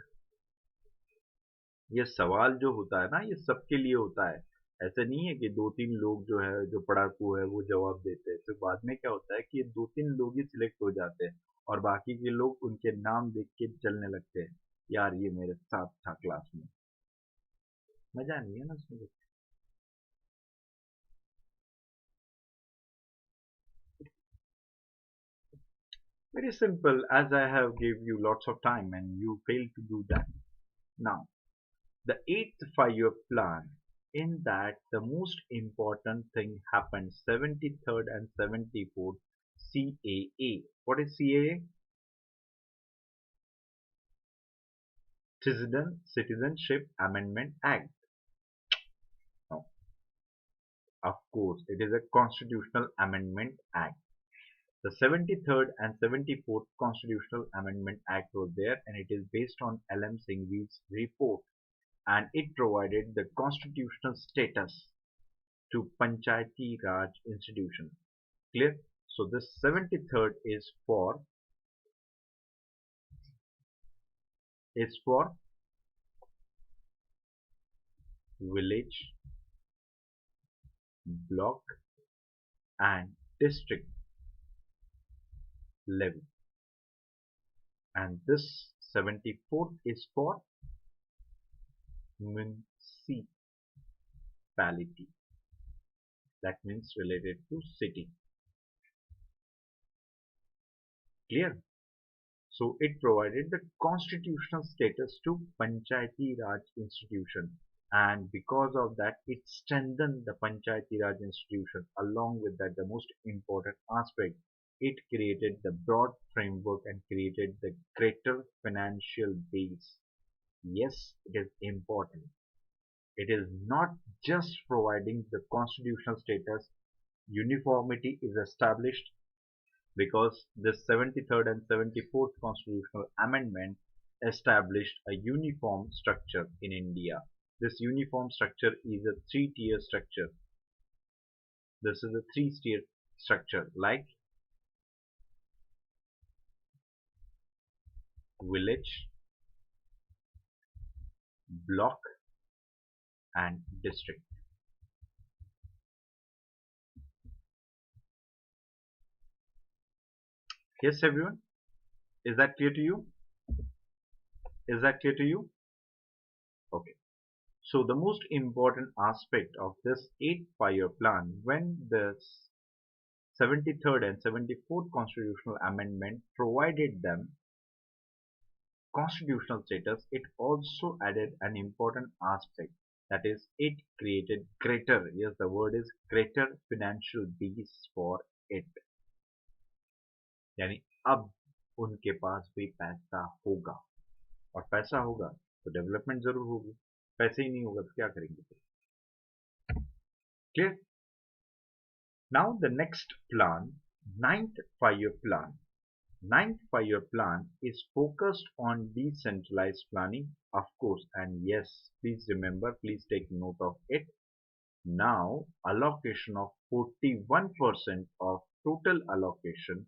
ये सवाल जो होता है ना, ये सबके लिए होता है. ऐसे नहीं है कि 2 3 लोग जो है, जो पढ़ाकू है, वो जवाब देते हैं. फिर बाद में क्या होता है कि ये 2 3 लोग ही सिलेक्ट हो जाते हैं और बाकी के लोग उनके नाम देख के चलने लगते हैं. यार ये मेरे साथ था क्लास में. मजा नहीं है ना उसमें. Very simple, as I have gave you lots of time and you failed to do that. Now, the 8 5 year plan, in that the most important thing happened 73rd and 74th CAA. What is CAA? Citizenship Amendment Act. No, of course, it is a Constitutional Amendment Act. The 73rd and 74th Constitutional Amendment Act was there, and it is based on LM Singhvi's report. and it provided the constitutional status to Panchayati Raj institution. Clear? So this 73rd is for village, block and district level, and this 74th is for municipality, that means related to city. Clear? So it provided the constitutional status to Panchayati Raj institution, and because of that it strengthened the Panchayati Raj institution. Along with that, the most important aspect, it created the broad framework and created the greater financial base. Yes, it is important. It is not just providing the constitutional status. Uniformity is established because this 73rd and 74th constitutional amendment established a uniform structure in India. This uniform structure is a three-tier structure. This is a three-tier structure like village, block and district. Yes, everyone? Is that clear to you? Is that clear to you? Okay. So the most important aspect of this 8-5-year plan, when the 73rd and 74th constitutional amendment provided them constitutional status, it also added an important aspect, that is it created greater, yes, the word is greater, financial base for it. यानी अब उनके पास भी पैसा होगा, और पैसा होगा तो डेवलपमेंट जरूर होगी, पैसे ही नहीं होगा तो क्या करेंगे फिर? Clear? Now the next plan, 9th 5-year plan. 9th 5-year plan is focused on decentralized planning, of course, and yes, please remember, please take note of it. Now allocation of 41% of total allocation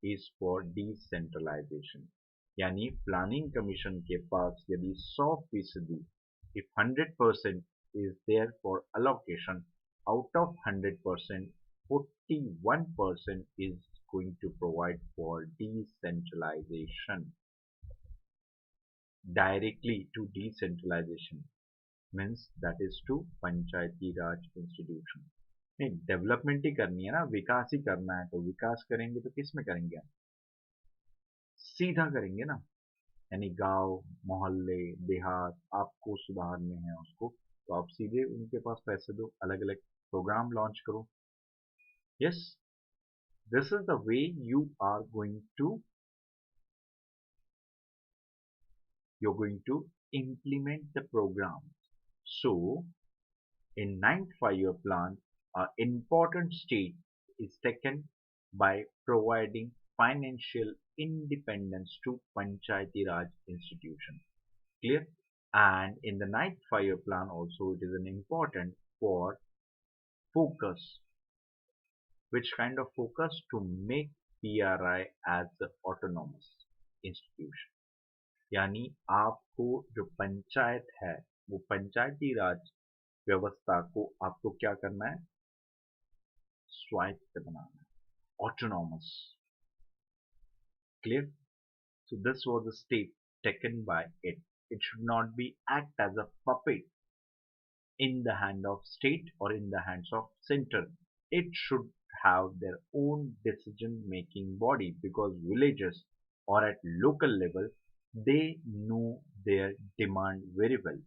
is for decentralization. यानी planning commission के पास यदि 100%, if 100% is there for allocation, out of 100%, 41% is going to provide for decentralization. Directly to decentralization means that is to Panchayati Raj institution. नहीं, development ही करनी है ना, विकास ही करना है, तो विकास करेंगे तो किस में करेंगे? सीधा करेंगे ना, यानी गांव, मोहल्ले, देहात आपको सुधारने हैं उसको, तो आप सीधे उनके पास पैसे दो, अलग अलग प्रोग्राम लॉन्च करो. Yes, this is the way you're going to implement the program. So in 9th 5-year plan, an important step is taken by providing financial independence to Panchayati Raj institution. Clear? And in the 9th 5-year plan also, it is an important for focus. Which kind of focus? To make PRI as an autonomous institution. यानी आपको जो पंचायत है वो पंचायती राज व्यवस्था को आपको क्या करना है? स्वायत्त बनाना है, autonomous. Clear? So this was the step taken by it. It should not be act as a puppet in the hand of state or in the hands of center. It should have their own decision making body, because villages or at local level they know their demand very well.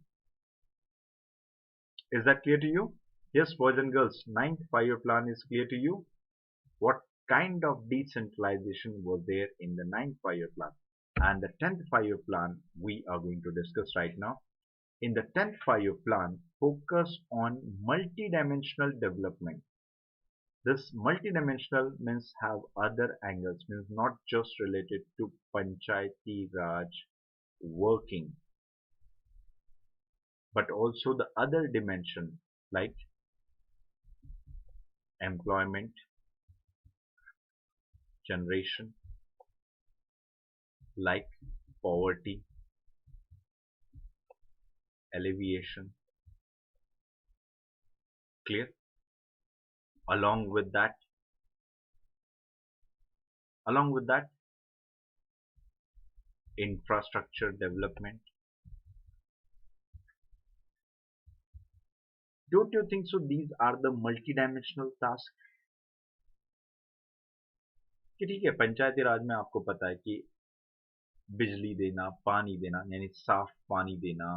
Is that clear to you? Yes, boys and girls, 9th 5-year plan is clear to you. What kind of decentralization was there in the 9th 5-year plan? And the 10th 5-year plan we are going to discuss right now. In the 10th 5-year plan, focus on multidimensional development. This multidimensional means have other angles, means not just related to Panchayati Raj working. but also the other dimension like employment generation, like poverty alleviation. Clear? Along with that, along with that, infrastructure development. Don't you think so? These are the multidimensional tasks. कि ठीक है, पंचायती राज में आपको पता है कि बिजली देना, पानी देना, यानी साफ पानी देना,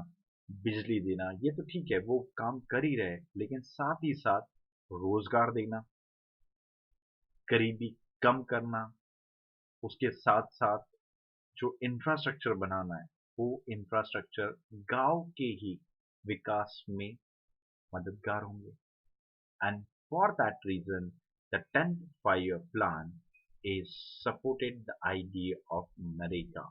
बिजली देना, ये तो ठीक है, वो काम कर ही रहे, लेकिन साथ ही साथ रोजगार देना, गरीबी कम करना, उसके साथ साथ जो इंफ्रास्ट्रक्चर बनाना है, वो इंफ्रास्ट्रक्चर गांव के ही विकास में मददगार होंगे. And for that reason, the 10th five-year plan is supported the idea of NREGA.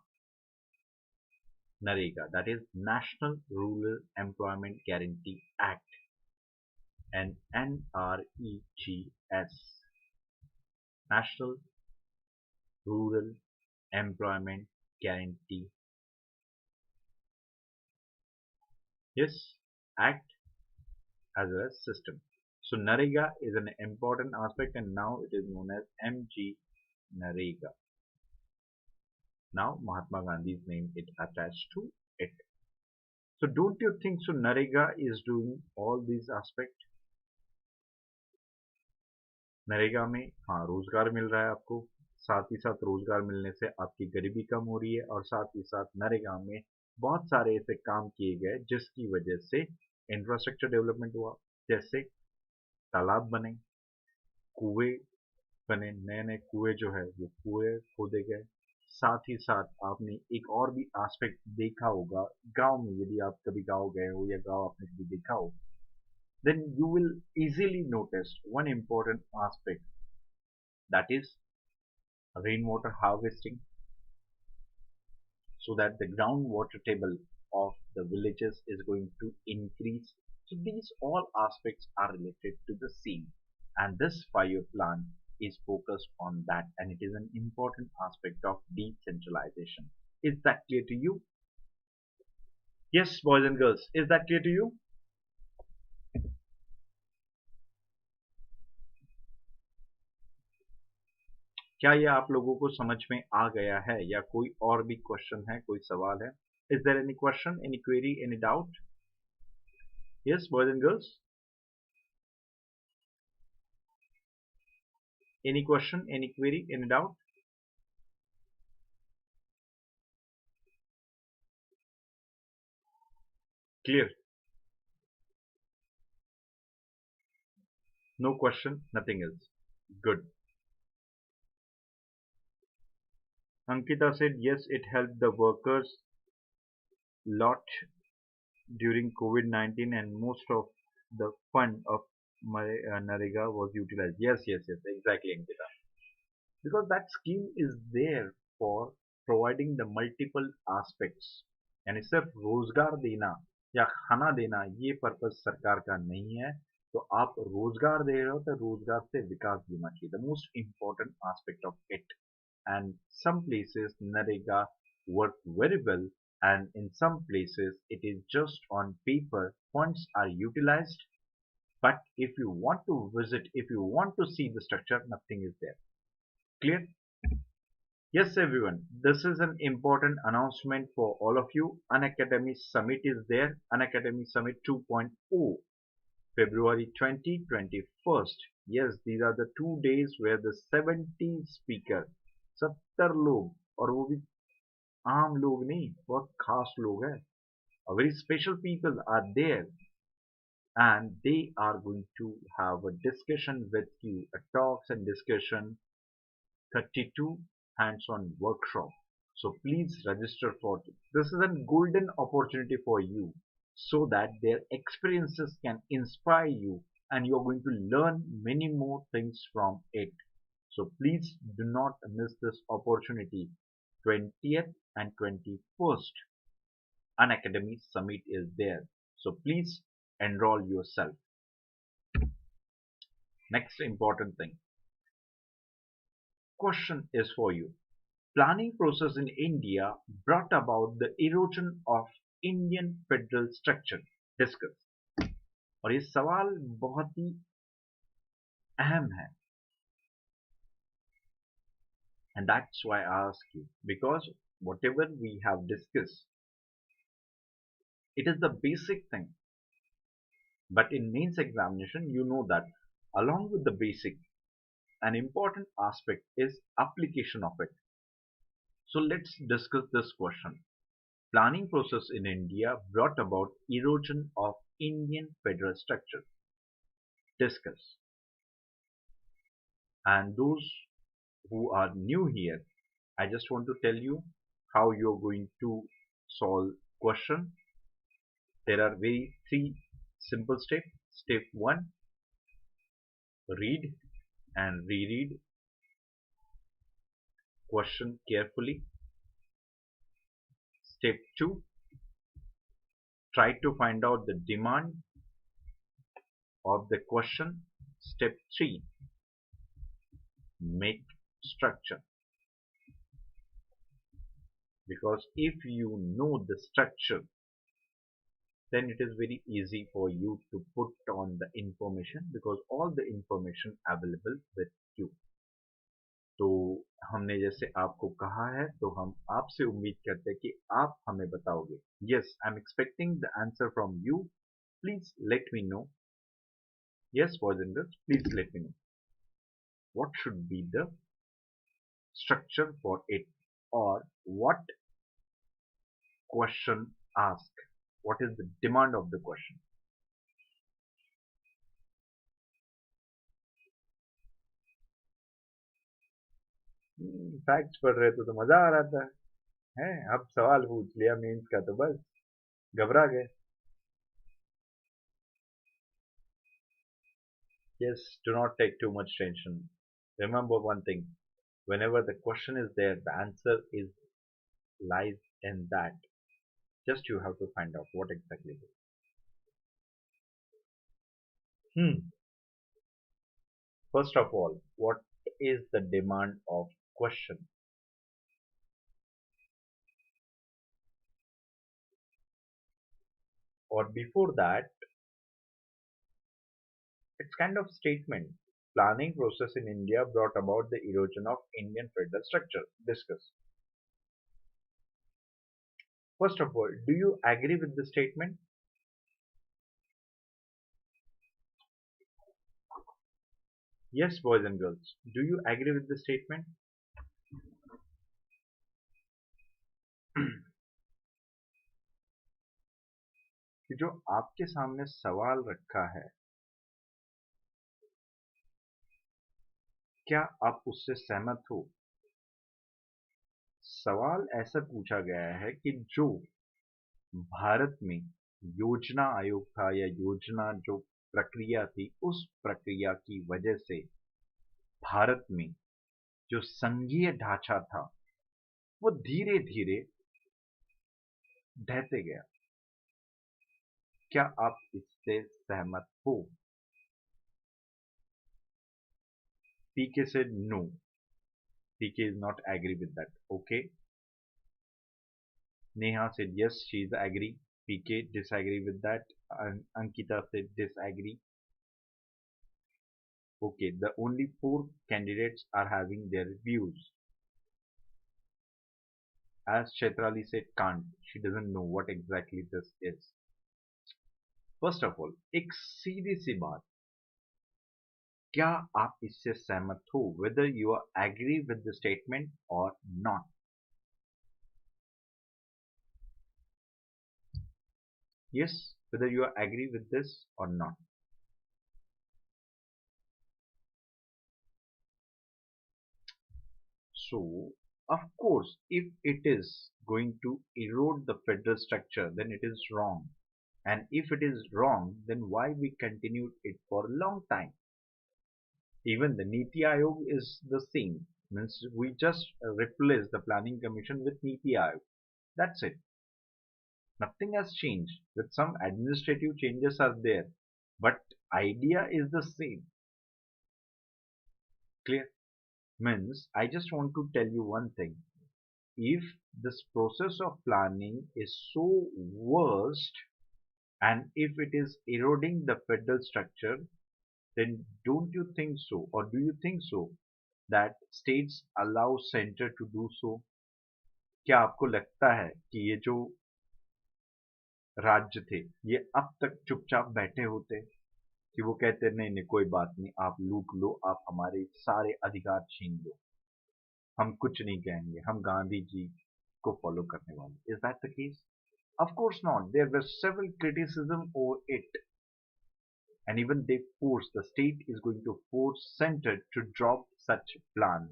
NREGA, that is National Rural Employment Guarantee Act, and NREGS, National Rural Employment Guarantee, yes, Act as well as system. So NREGA is an important aspect, and now it is known as MG NREGA. Now Mahatma Gandhi's name is attached to it. So don't you think so NREGA is doing all these aspects? NREGA में हाँ रोजगार मिल रहा है आपको, साथ ही साथ रोजगार मिलने से आपकी गरीबी कम हो रही है, और साथ ही साथ नरेगा में बहुत सारे ऐसे काम किए गए जिसकी वजह से इंफ्रास्ट्रक्चर डेवलपमेंट हुआ, जैसे तालाब बने, कुएं बने, नए नए कुएं जो है वो कुएं खोदे गए. साथ ही साथ आपने एक और भी एस्पेक्ट देखा होगा गांव में, यदि आप कभी गांव गए हो या गांव आपने कभी देखा हो, then you will easily notice one important aspect, that is rainwater harvesting, so that the groundwater table of the villages is going to increase. So these all aspects are related to the same, and this five-year plan is focused on that, and it is an important aspect of decentralization. Is that clear to you? Yes, boys and girls, is that clear to you? क्या ये आप लोगों को समझ में आ गया है, या कोई और भी क्वेश्चन है, कोई सवाल है? Is there any question, any query, any doubt? Yes, boys and girls? Any question, any query, any doubt? Clear? No question, nothing else. Good. Ankita said, yes, it helped the workers lot during COVID-19, and most of the fund of NREGA was utilized. Yes, yes, yes, exactly, Ankita. Because that scheme is there for providing the multiple aspects. यानी सिर्फ रोजगार देना या खाना देना ये purpose सरकार का नहीं है. तो आप रोजगार दे रहे हो तो रोजगार से विकास भी होना चाहिए. The most important aspect of it. And some places NREGA work very well, and in some places it is just on paper, funds are utilized, but if you want to visit, if you want to see the structure, nothing is there. Clear? Yes everyone, this is an important announcement for all of you. Unacademy Summit is there. Unacademy Summit 2.0, February 2021. Yes, these are the 2 days where the 70 speaker, 70 लोग, और वो भी आम लोग नहीं, बहुत खास लोग हैं. Very special people are there, and they are going to have a discussion with you, a talks and discussion, 32 hands-on workshop. So please register for it. This is a golden opportunity for you, so that their experiences can inspire you, and you are going to learn many more things from it. So please do not miss this opportunity. 20th and 21st Unacademy Summit is there. So please enroll yourself. Next important thing. Question is for you. Planning process in India brought about the erosion of Indian federal structure. Discuss. और ये सवाल बहुत ही अहम है. And that's why I ask you, because whatever we have discussed, it is the basic thing. But in mains examination, you know that along with the basic, an important aspect is application of it. So let's discuss this question. Planning process in India brought about erosion of Indian federal structure. Discuss. And those who are new here, I just want to tell you how you're going to solve question. There are very three simple steps. Step 1, read and reread question carefully. Step 2, try to find out the demand of the question. Step 3, make structure. Because if you know the structure, then it is very easy for you to put on the information, because all the information available with you. तो हमने जैसे आपको कहा है, तो हम आपसे उम्मीद करते हैं कि आप हमें बताओगे. Yes, I'm expecting the answer from you. Please let me know. Yes, boys and girls, please let me know. What should be the structure for it, or what question ask? What is the demand of the question? Facts पढ़ रहे थे तो मजा आ रहा था, हैं? अब सवाल पूछ लिया मेंस का तो बस घबरा गए. Yes, do not take too much tension. Remember one thing: whenever the question is there, the answer is lies in that. Just you have to find out what exactly it is. First of all, what is the demand of question? Or before that, it's kind of statement. Planning process in India brought about the erosion of Indian federal structure. Discuss. First of all, do you agree with the statement? Yes, boys and girls, do you agree with the statement? कि जो आपके सामने सवाल रखा है, क्या आप उससे सहमत हो? सवाल ऐसा पूछा गया है कि जो भारत में योजना आयोग था, या योजना जो प्रक्रिया थी, उस प्रक्रिया की वजह से भारत में जो संघीय ढांचा था वो धीरे धीरे ढहते गया. क्या आप इससे सहमत हो? PK said no. PK is not agree with that. Okay. Neha said yes, she is agree. PK disagree with that. Ankita said disagree. Okay, the only 4 candidates are having their views. As Chetrali said can't. She doesn't know what exactly this is. First of all, एक सीधी सी बात, क्या आप इससे सहमत हो? Whether you are agree with the statement or not. Yes, whether you are agree with this or not. So, of course, if it is going to erode the federal structure, then it is wrong. And if it is wrong, then why we continued it for a long time? Even the Niti Aayog is the same. Means we just replace the planning commission with Niti Aayog. That's it. Nothing has changed. With some administrative changes are there, but idea is the same. Clear? Means I just want to tell you one thing. If this process of planning is so worst and if it is eroding the federal structure, then don't you think so, or do you think so, that states allow center to do so? क्या आपको लगता है कि ये जो राज्य थे ये अब तक चुपचाप बैठे होते कि वो कहते नहीं नहीं कोई बात नहीं, आप लूट लो, आप हमारे सारे अधिकार छीन लो, हम कुछ नहीं कहेंगे, हम गांधी जी को फॉलो करने वाले? Is that the case? Of course not. There were several criticism over it, and even they force, the state is going to force center to drop such plan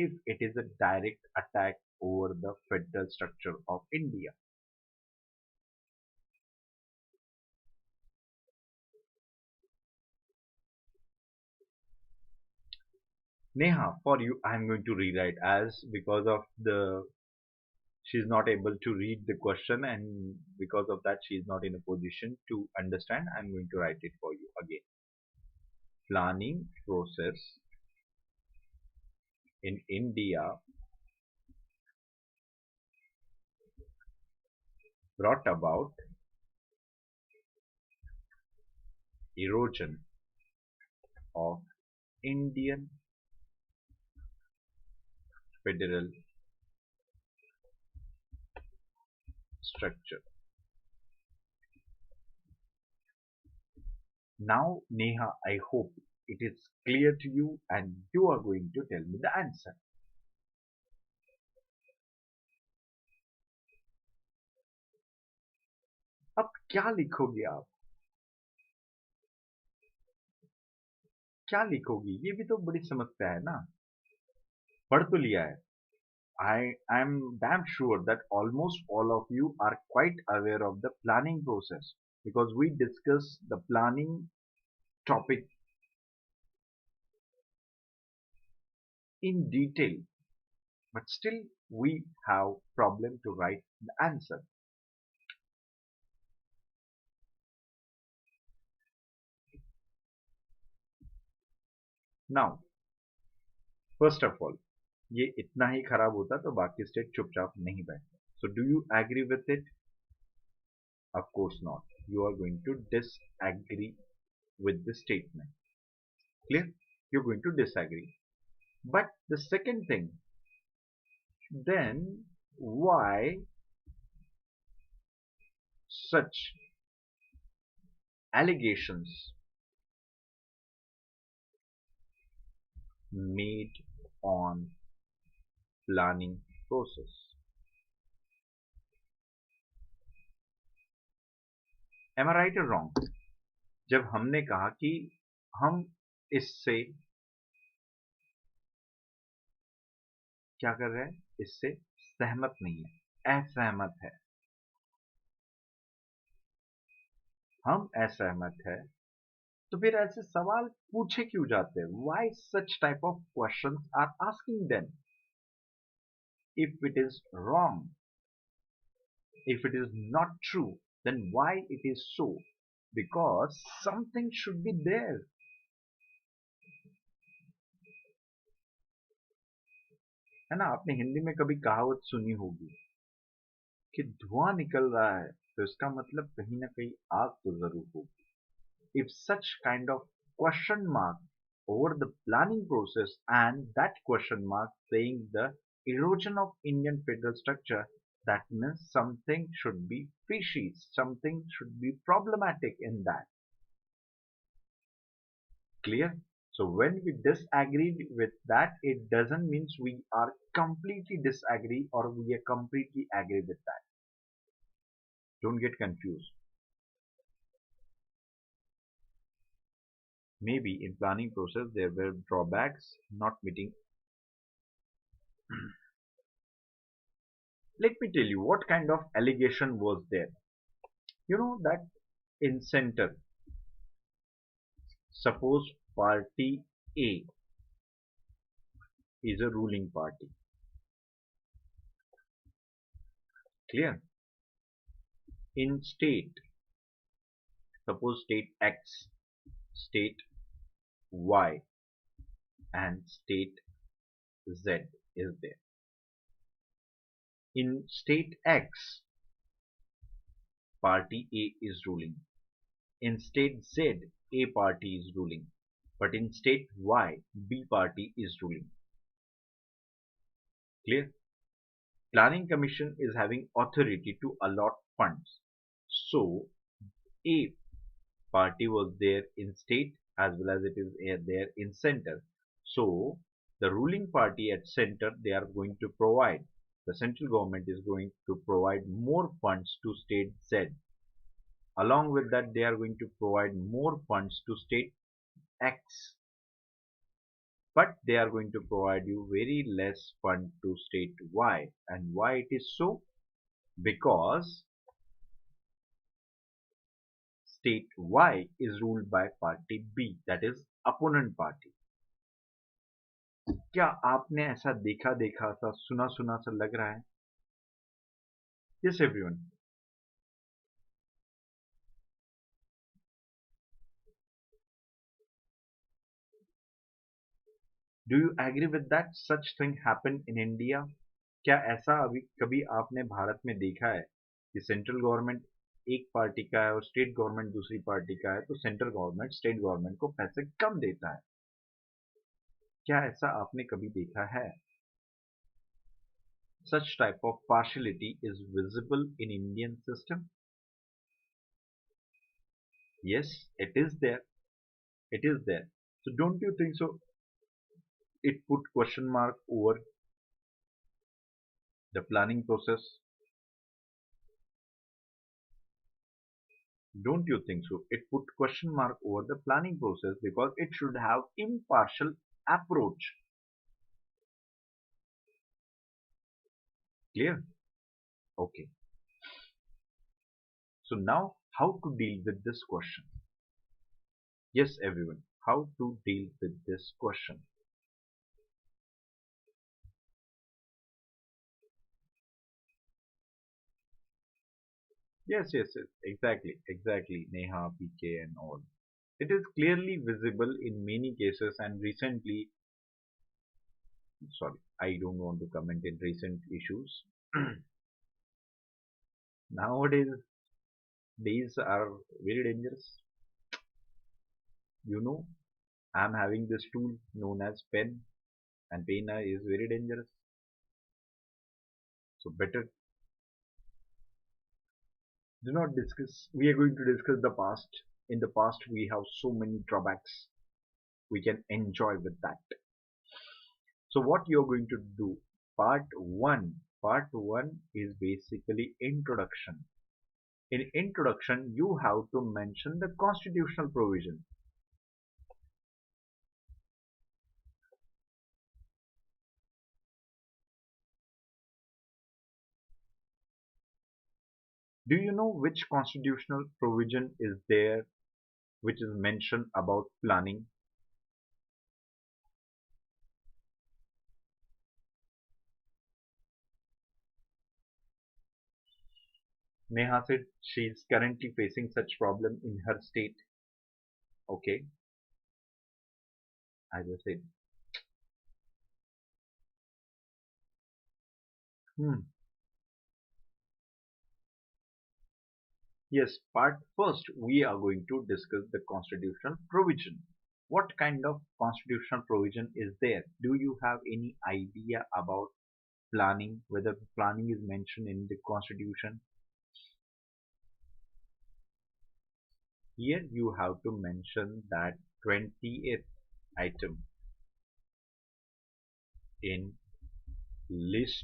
if it is a direct attack over the federal structure of India. Neha, for you, I am going to rewrite, as because of the she is not able to read the question, and because of that she is not in a position to understand. I am going to write it for you again. Planning process in India brought about erosion of Indian federal structure. Now, Neha, I hope it is clear to you and you are going to tell me the answer. अब क्या लिखोगे आप? क्या लिखोगी? ये भी तो बड़ी समस्या है ना. पढ़ तो लिया है. I am damn sure that almost all of you are quite aware of the planning process because we discussed the planning topic in detail, but still we have problem to write the answer. Now, first of all, ये इतना ही खराब होता तो बाकी state चुपचाप नहीं बैठते. So do you agree with it? Of course not. You are going to disagree with the statement. Clear? You're going to disagree. But the second thing, then why such allegations made on planning process? Am I right or wrong? जब हमने कहा कि हम इससे क्या कर रहे हैं, इससे सहमत नहीं है, असहमत है, हम असहमत है, तो फिर ऐसे सवाल पूछे क्यों जाते हैं? Why such type of questions are asking them? If it is wrong, if it is not true, then why it is so? Because something should be there. है ना? आपने हिंदी में कभी कहावत सुनी होगी कि धुआं निकल रहा है तो इसका मतलब कहीं ना कहीं आग तो जरूर होगी. If such kind of question mark over the planning process and that question mark saying the erosion of Indian federal structure, that means something should be fishy, something should be problematic in that. Clear? So when we disagree with that, it doesn't mean we are completely disagree or we are completely agree with that. Don't get confused. Maybe in planning process there were drawbacks not meeting. Let me tell you what kind of allegation was there. You know that in center, suppose party A is a ruling party. Clear? In state, suppose state X, state Y, and state Z is there. In state X, party A is ruling. In state Z, A party is ruling. But in state Y, B party is ruling. Clear? Planning Commission is having authority to allot funds. So, A party was there in state as well as it is there in center. So, the ruling party at center, they are going to provide, the central government is going to provide more funds to state Z. Along with that, they are going to provide more funds to state X. But they are going to provide you very less fund to state Y. And why it is so? Because state Y is ruled by party B, that is opponent party. क्या आपने ऐसा देखा देखा सा सुना सुना सा लग रहा है? Yes, everyone. Do you agree with that? Such thing happen in India? क्या ऐसा अभी कभी आपने भारत में देखा है कि सेंट्रल गवर्नमेंट एक पार्टी का है और स्टेट गवर्नमेंट दूसरी पार्टी का है, तो सेंट्रल गवर्नमेंट स्टेट गवर्नमेंट को पैसे कम देता है? क्या ऐसा आपने कभी देखा है? Such type of partiality is visible in Indian system. Yes, it is there. It is there. So don't you think so? It put question mark over the planning process. Don't you think so? It put question mark over the planning process because it should have impartial approach. Clear? Okay. So now how to deal with this question? Yes, everyone. How to deal with this question? Yes, yes, yes. Exactly. Neha, PK and all. It is clearly visible in many cases and recently, sorry, I don't want to comment in recent issues. Nowadays, days are very dangerous. You know, I'm having this tool known as pen, and pen is very dangerous. So better do not discuss. We are going to discuss the past. In the past, we have so many drawbacks. We can enjoy with that. So what you're going to do? Part 1. Part 1 is basically introduction. In introduction, you have to mention the constitutional provision. Do you know which constitutional provision is there which is mentioned about planning? Neha said she is currently facing such problem in her state. Okay, as I said. Hmm. Yes, part first we are going to discuss the constitutional provision. What kind of constitutional provision is there? Do you have any idea about planning, whether planning is mentioned in the constitution? Here you have to mention that 20th item in list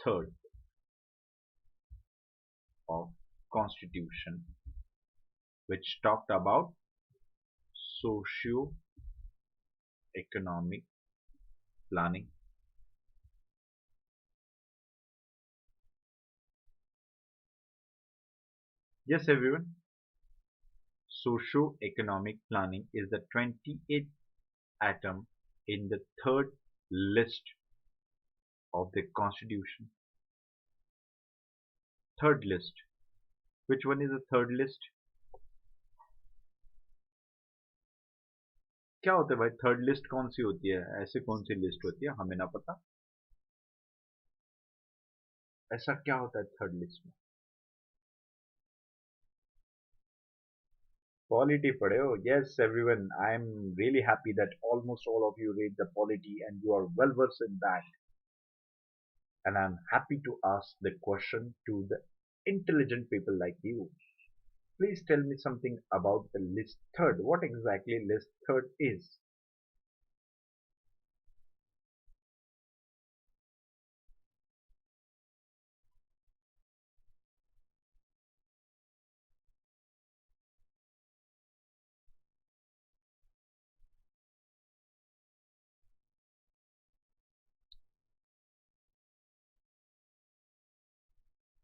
third of constitution, which talked about socio-economic planning. Yes, everyone. Socio-economic planning is the 28th item in the third list of the constitution. Third list. Which one is the third list? क्या होता है भाई third list कौन सी होती है ऐसे कौन सी list होती है हमें ना पता ऐसा क्या होता है थर्ड लिस्ट में Polity पढ़े हो yes everyone I am really happy that almost all of you read the polity and you are well versed in that and I'm happy to ask the question to the intelligent people like you. Please tell me something about the list third. What exactly list third is?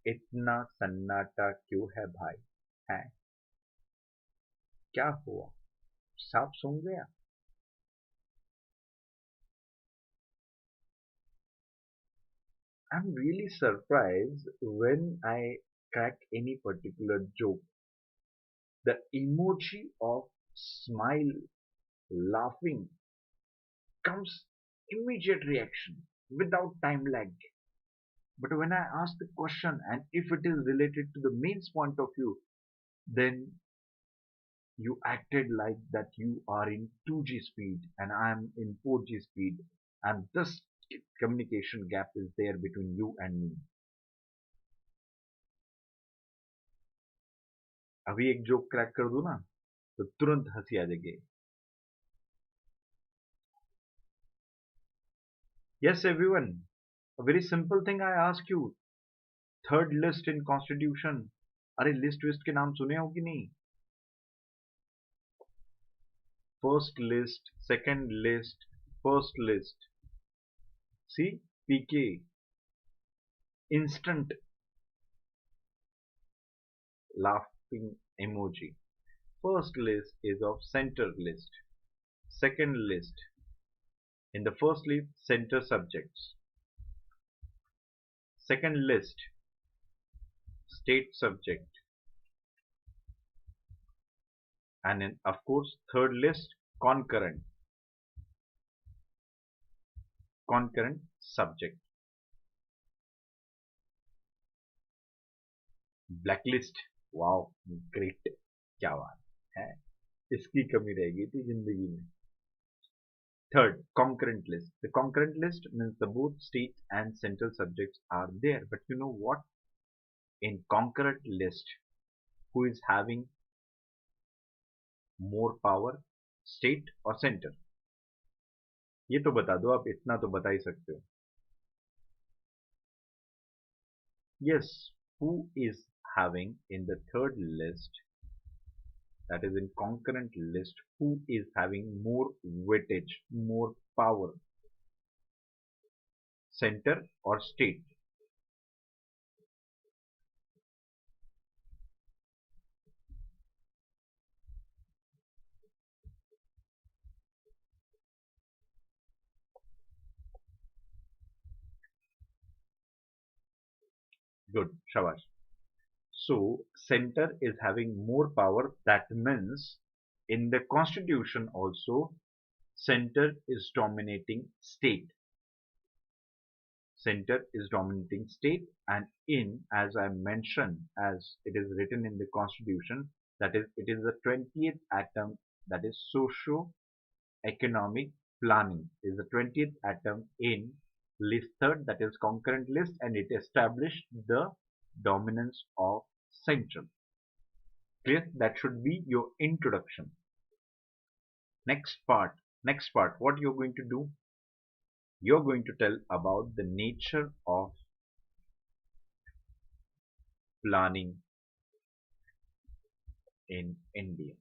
इतना सन्नाटा क्यों है भाई है क्या हुआ सांप सूंघ गया I'm really surprised when I crack any particular joke. The emoji of smile, laughing comes immediate reaction without time lag. But when I ask the question and if it is related to the mains point of view, then you acted like that you are in 2G speed and I am in 4G speed and this communication gap is there between you and me. अभी एक joke crack कर दूं ना तो तुरंत हंसी आ जाएगी yes everyone a very simple thing I ask you third list in constitution अरे लिस्ट विस्ट के नाम सुने हो कि नहीं first list second list first list see pk instant laughing emoji first list is of center list second list in the first list center subjects second list state subject and in of course third list concurrent subject blacklist wow great क्या बात है इसकी कमी रह गई थी जिंदगी में third concurrent list the concurrent list means the both state and central subjects are there but you know what in concurrent list who is having more power state or center ये तो बता दो आप इतना तो बता ही सकते हो yes who is having in the third list that is in concurrent list who is having more weightage more power center or state good shabash so center is having more power that means in the constitution also center is dominating state center is dominating state and in as I mentioned as it is written in the constitution that is it is the 20th atom that is socio economic planning is the 20th atom in list third that is concurrent list and it established the dominance of central clear that should be your introduction next part what you're going to do you're going to tell about the nature of planning in India.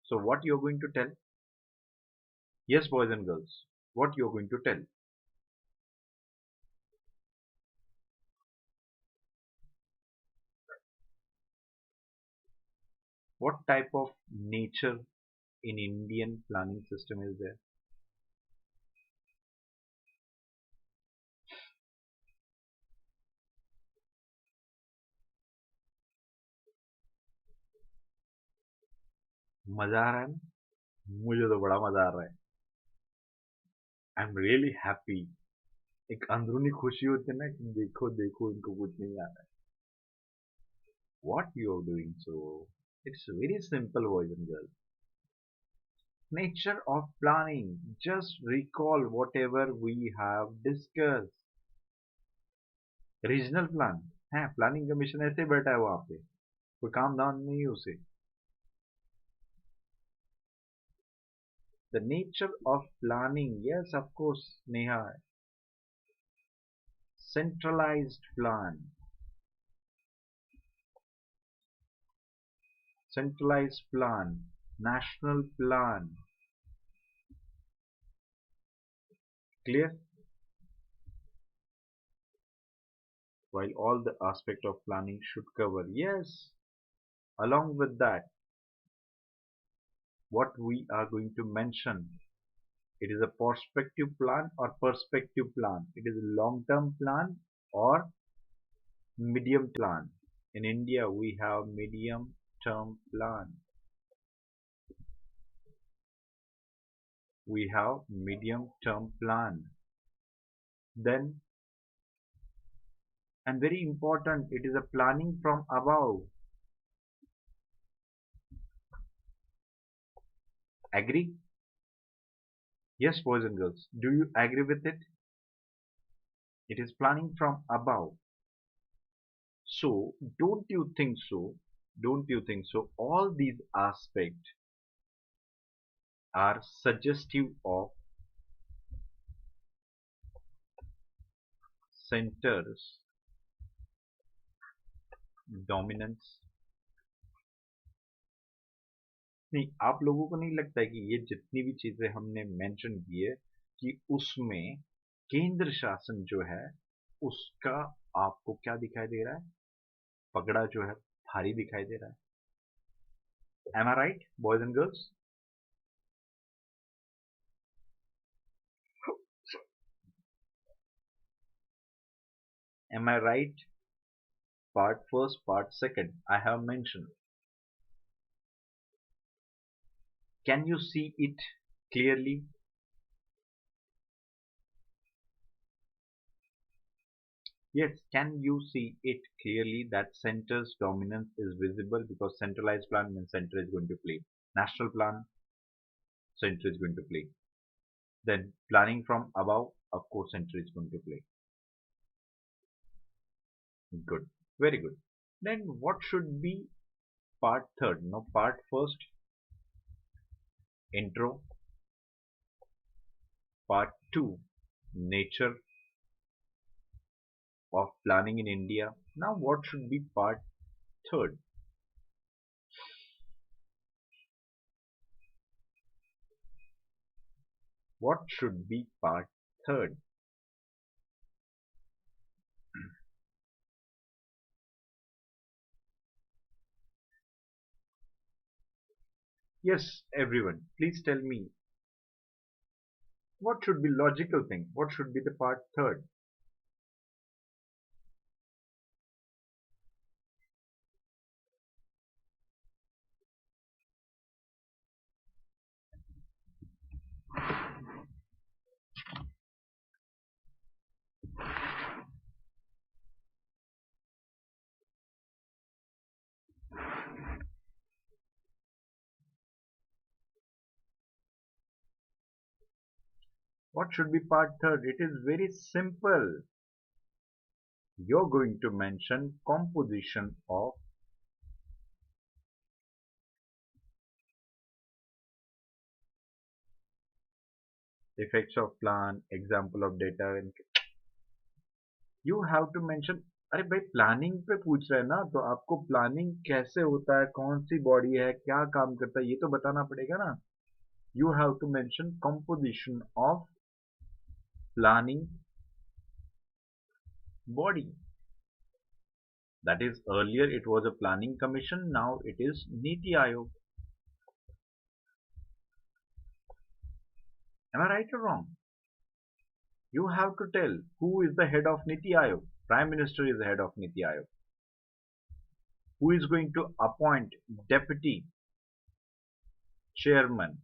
So what you're going to tell? Yes, boys and girls, what you're going to tell? What type of nature in Indian planning system is there? मजा आ रहा है ना? मुझे तो बड़ा मजा आ रहा है. I am really happy. एक अंदरूनी खुशी होती है ना कि देखो देखो इनको कुछ नहीं आ रहा है. What you are doing? So it's very simple, boys and girls. Nature of planning. Just recall whatever we have discussed. Regional plan है, प्लानिंग कमीशन ऐसे ही बैठा है वहां पे, कोई काम धाम नहीं है उसे. The nature of planning, yes of course Neha. Centralised plan, centralized plan, national plan. Clear? While all the aspect of planning should cover. Yes, along with that, what we are going to mention, it is a prospective plan or perspective plan. It is a long-term plan or medium plan. In India, we have medium-term plan. We have medium-term plan. Then, and very important, it is a planning from above. Agree? Yes, boys and girls. Do you agree with it? It is planning from above. So, don't you think so? Don't you think so? All these aspects are suggestive of centers dominance. नहीं, आप लोगों को नहीं लगता है कि ये जितनी भी चीजें हमने मेंशन की है कि उसमें केंद्र शासन जो है उसका आपको क्या दिखाई दे रहा है? पगड़ा जो है भारी दिखाई दे रहा है. Am I right, boys and girls? Am I right? Part first, part second, I have mentioned. Can you see it clearly? Yes, can you see it clearly that center's dominance is visible because centralized plan means center is going to play. National plan, center is going to play. Then planning from above, of course, center is going to play. Good, very good. Then what should be part third? No, part first, intro. Part two, nature of planning in India. Now what should be part third? What should be part third? Yes, everyone, please tell me what should be logical thing? What should be the part third? What should be part third? It is very simple. You're going to mention composition of effects of plan, example of data, and you have to mention. अरे भाई planning पे पूछ रहे हैं ना, तो आपको planning कैसे होता है, कौन सी बॉडी है, क्या काम करता है, ये तो बताना पड़ेगा ना. You have to mention composition of planning body. That is, earlier it was a planning commission, now it is Niti Aayog. Am I right or wrong? You have to tell who is the head of Niti Aayog. Prime Minister is the head of Niti Aayog. Who is going to appoint deputy Chairman,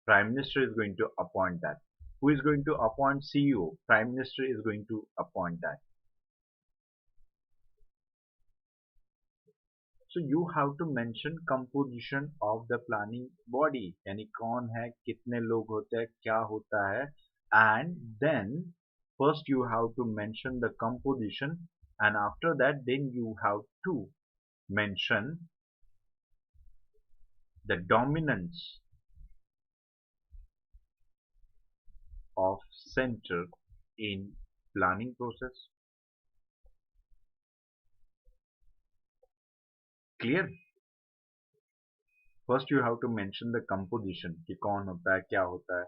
Prime Minister is going to appoint that. Who is going to appoint CEO? Prime Minister is going to appoint that. So you have to mention composition of the planning body, यानी कौन है, कितने लोग होते हैं, क्या होता है, and then first you have to mention the composition, and after that then you have to mention the dominance of center in planning process. Clear? First you have to mention the composition, कि कौन होता है, क्या होता है,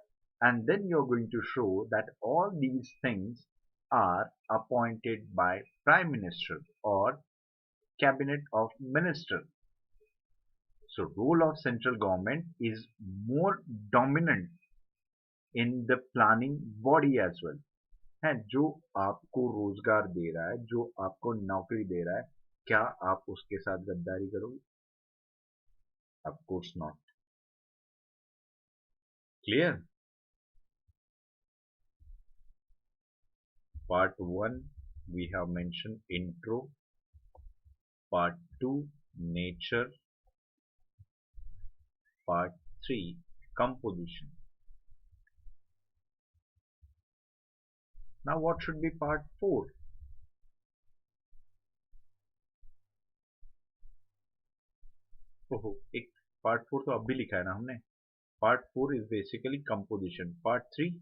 and then you're going to show that all these things are appointed by Prime Minister or Cabinet of Minister. So role of central government is more dominant in the planning body as well. है जो आपको रोजगार दे रहा है, जो आपको नौकरी दे रहा है, क्या आप उसके साथ गद्दारी करोगे? Of course not. Clear? Part 1 we have mentioned intro, part 2 nature, part 3 composition. Now what should be part 4? ओहो, एक part 4 तो अब भी लिखा है ना हमने. Part 4 is basically composition. Part 3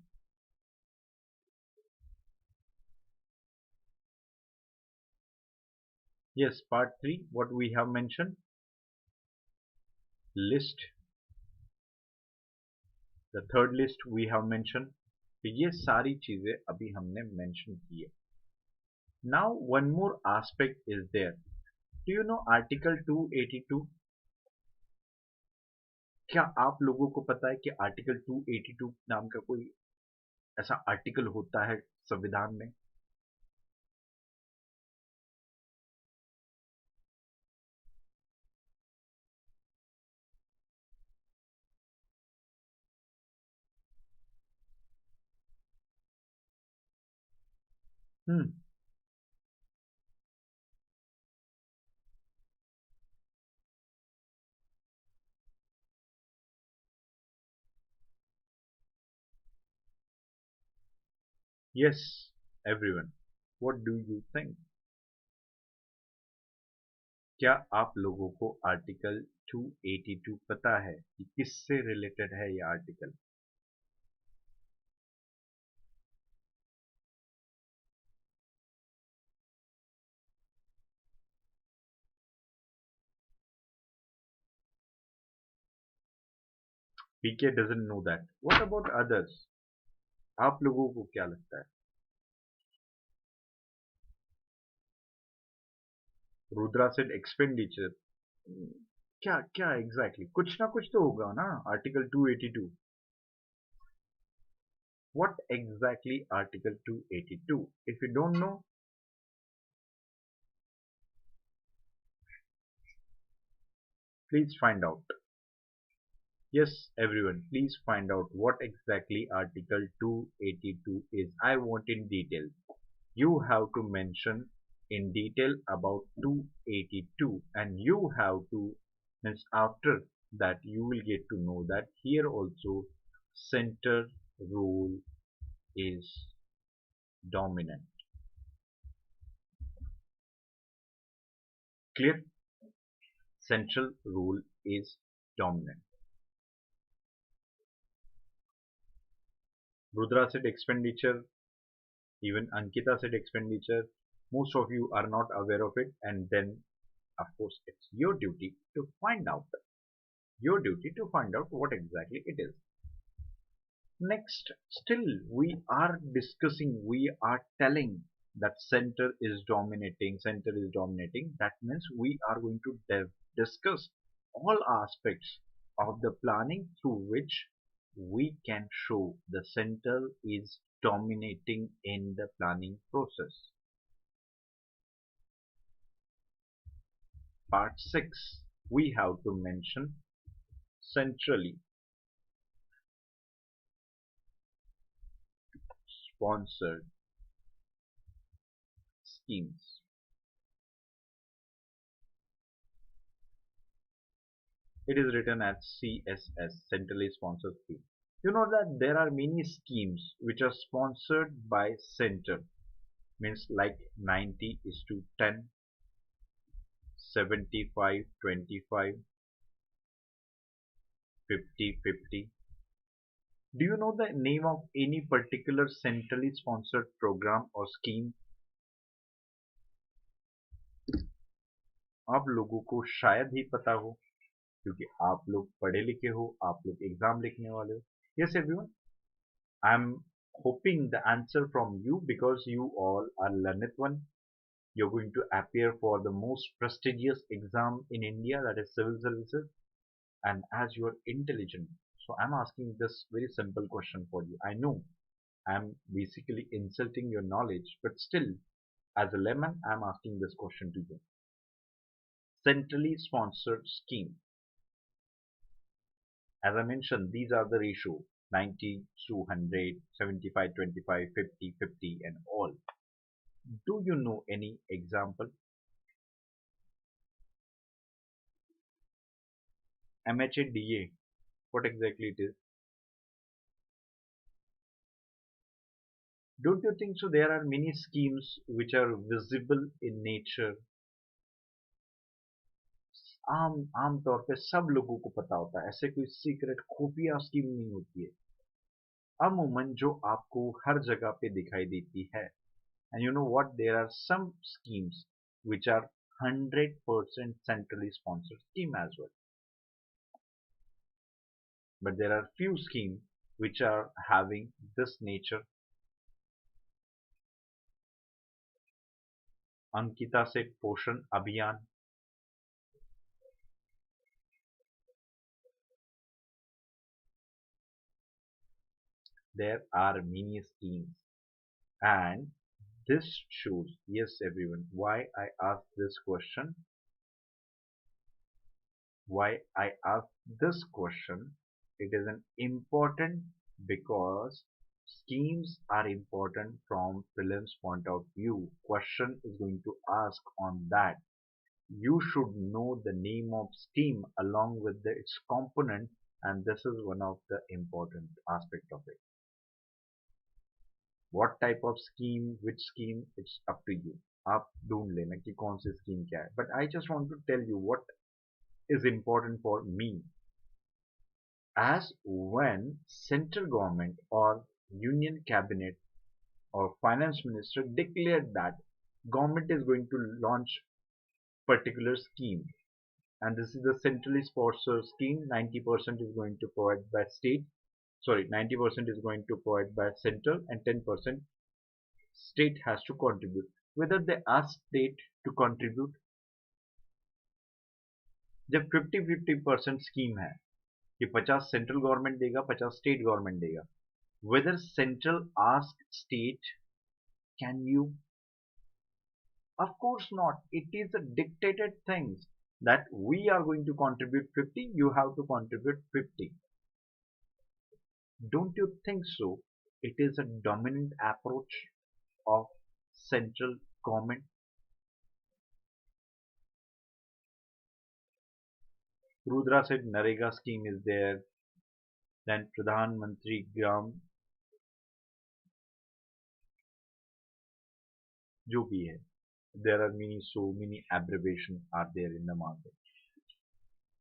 yes, part 3 what we have mentioned, list, the third list we have mentioned. तो ये सारी चीजें अभी हमने मेंशन की है. Now one more aspect is there. Do you know Article 282? क्या आप लोगों को पता है कि आर्टिकल 282 नाम का कोई ऐसा आर्टिकल होता है संविधान में? Yes, everyone. What do you think? क्या आप लोगों को आर्टिकल 282 पता है कि किससे रिलेटेड है ये article? PK doesn't know that. What about others? आप लोगों को क्या लगता है? Rudra said expenditure. क्या क्या एग्जैक्टली कुछ ना कुछ तो होगा ना article 282. What exactly article 282? If you don't know, please find out. Yes, everyone, please find out what exactly article 282 is. I want in detail. You have to mention in detail about 282, and you have to, means after that you will get to know that here also center rule is dominant. Clear? Central rule is dominant. Rudra said expenditure, even Ankita said expenditure. Most of you are not aware of it, and then of course it's your duty to find out. Your duty to find out what exactly it is. Next, still we are discussing, we are telling that center is dominating, center is dominating. That means we are going to discuss all aspects of the planning through which we can show the center is dominating in the planning process. Part 6, we have to mention centrally sponsored schemes. It is written as CSS, centrally sponsored scheme. You know that there are many schemes which are sponsored by center, means like 90 is to 10, 75, 25, 50, 50. Do you know the name of any particular centrally sponsored program or scheme? आप लोगों को शायद ही पता हो क्योंकि आप लोग पढ़े लिखे हो, आप लोग एग्जाम लिखने वाले हो. Yes, everyone. I'm hoping the answer from you because you all are learned one. You're going to appear for the most prestigious exam in India, that is civil services, and as you are intelligent, so I'm asking this very simple question for you. I know I'm basically insulting your knowledge, but still, as a layman, I'm asking this question to you. Centrally sponsored scheme. As I mentioned, these are the ratio 90 to 100, 75, 25, 50, 50, and all. Do you know any example? MHADA, what exactly it is? Don't you think so? There are many schemes which are visible in nature. आम तौर पे सब लोगों को पता होता है, ऐसे कोई सीक्रेट खुफिया स्कीम नहीं होती है, अमूमन जो आपको हर जगह पे दिखाई देती है. And you know what? There are some schemes which are 100% centrally sponsored scheme as well. But there are few schemes which are having this nature. Ankita से पोषण अभियान. There are many schemes, and this shows, yes everyone, why I asked this question. Why I asked this question? It is an important because schemes are important from prelims point of view. Question is going to ask on that. You should know the name of scheme along with its component, and this is one of the important aspect of it. What type of scheme, which scheme, it's up to you. आप ढूंढ लेना कि कौन सी scheme क्या है. But I just want to tell you what is important for me. As when central government or union cabinet or finance minister declared that government is going to launch particular scheme, and this is the centrally sponsored scheme, 90% is going to provide by state, sorry, 90% is going to provide by central and 10% state has to contribute. Whether they ask state to contribute, जब 50-50% scheme है कि 50 central government देगा, 50 state government देगा, whether central ask state, can you? Of course not. It is a dictated thing that we are going to contribute 50, you have to contribute 50. Don't you think so? It is a dominant approach of central government. Rudra said Narega scheme is there. Then Pradhan Mantri Gram, जो भी है. There are so many abbreviations are there in the market.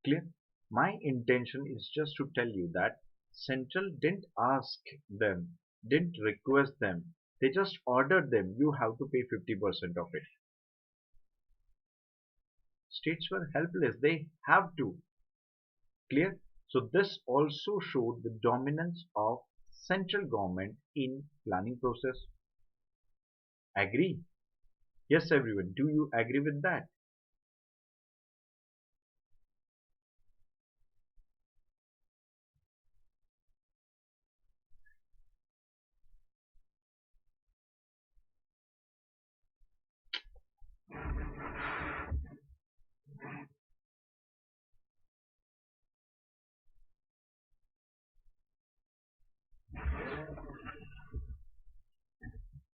Clear? My intention is just to tell you that Central didn't ask them, didn't request them. They just ordered them. You have to pay 50% of it. States were helpless. They have to. Clear? So this also showed the dominance of central government in planning process. Agree? Yes, everyone. Do you agree with that?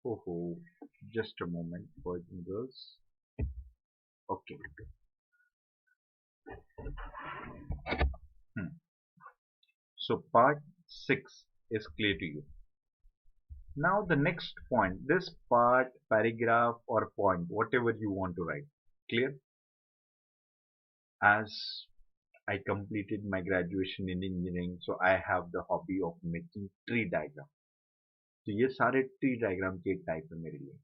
Oh, just a moment, boys and girls. Okay. Hmm. So part 6 is clear to you. Now the next point, this part, paragraph or point, whatever you want to write. Clear? As I completed my graduation in engineering, so I have the hobby of making tree diagram. तो ये सारे tree diagram के type है मेरे लिए.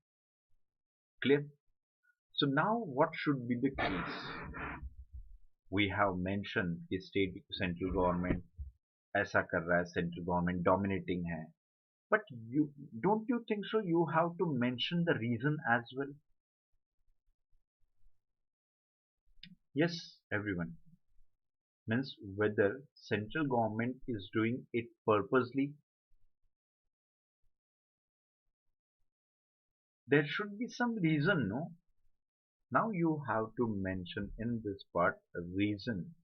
Clear? So now what should be the keys? We have mentioned कि state central government ऐसा कर रहा है, central government dominating है. But you don't you think so? You have to mention the reason as well. Yes, everyone. Means whether central government is doing it purposely. There should be some reason, no? Now you have to mention in this part a reason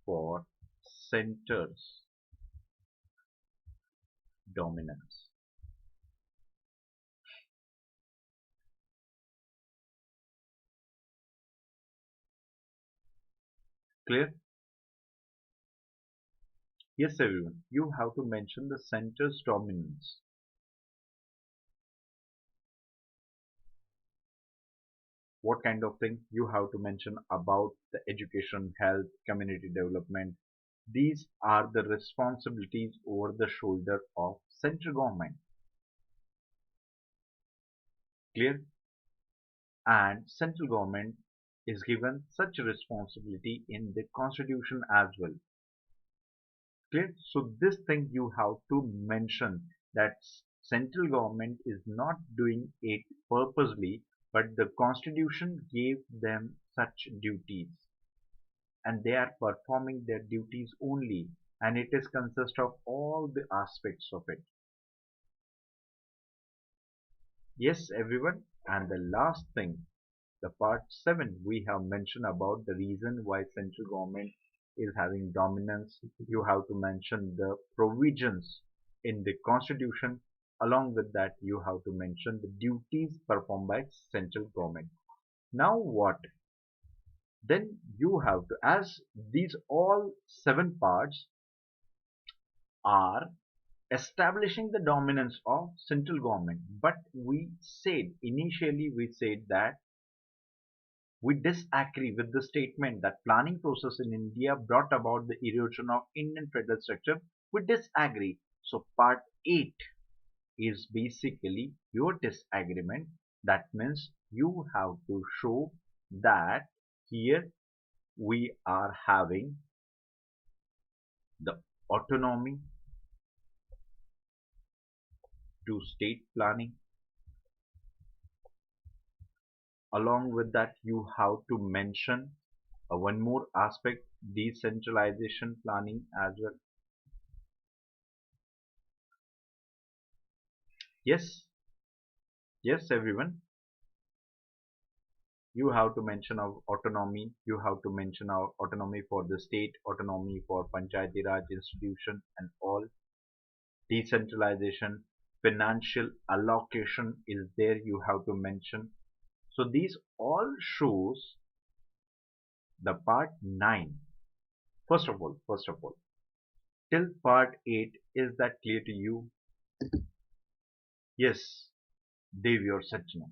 for center's dominance. Clear? Yes, everyone. You have to mention the center's dominance. What kind of thing you have to mention about the education, health, community development. These are the responsibilities over the shoulder of central government. Clear? And central government is given such a responsibility in the constitution as well. Clear? So this thing you have to mention that central government is not doing it purposely, but the constitution gave them such duties and they are performing their duties only, and it is consist of all the aspects of it. Yes, everyone. And the last thing, the part 7, we have mentioned about the reason why central government is having dominance. You have to mention the provisions in the constitution. Along with that, you have to mention the duties performed by central government. Now what? Then you have to, as these all 7 parts are establishing the dominance of central government, but we said initially we said that we disagree with the statement that planning process in India brought about the erosion of Indian federal structure. We disagree. So part 8 is basically your disagreement. That means you have to show that here we are having the autonomy to state planning. Along with that, you have to mention one more aspect, decentralization planning as well. Yes, yes, everyone. You have to mention our autonomy. You have to mention our autonomy for the state, autonomy for Panchayati Raj institution and all. Decentralization, financial allocation is there. You have to mention. So these all shows the part 9. First of all, till part 8, is that clear to you? Yes, देवी और सज्जनों.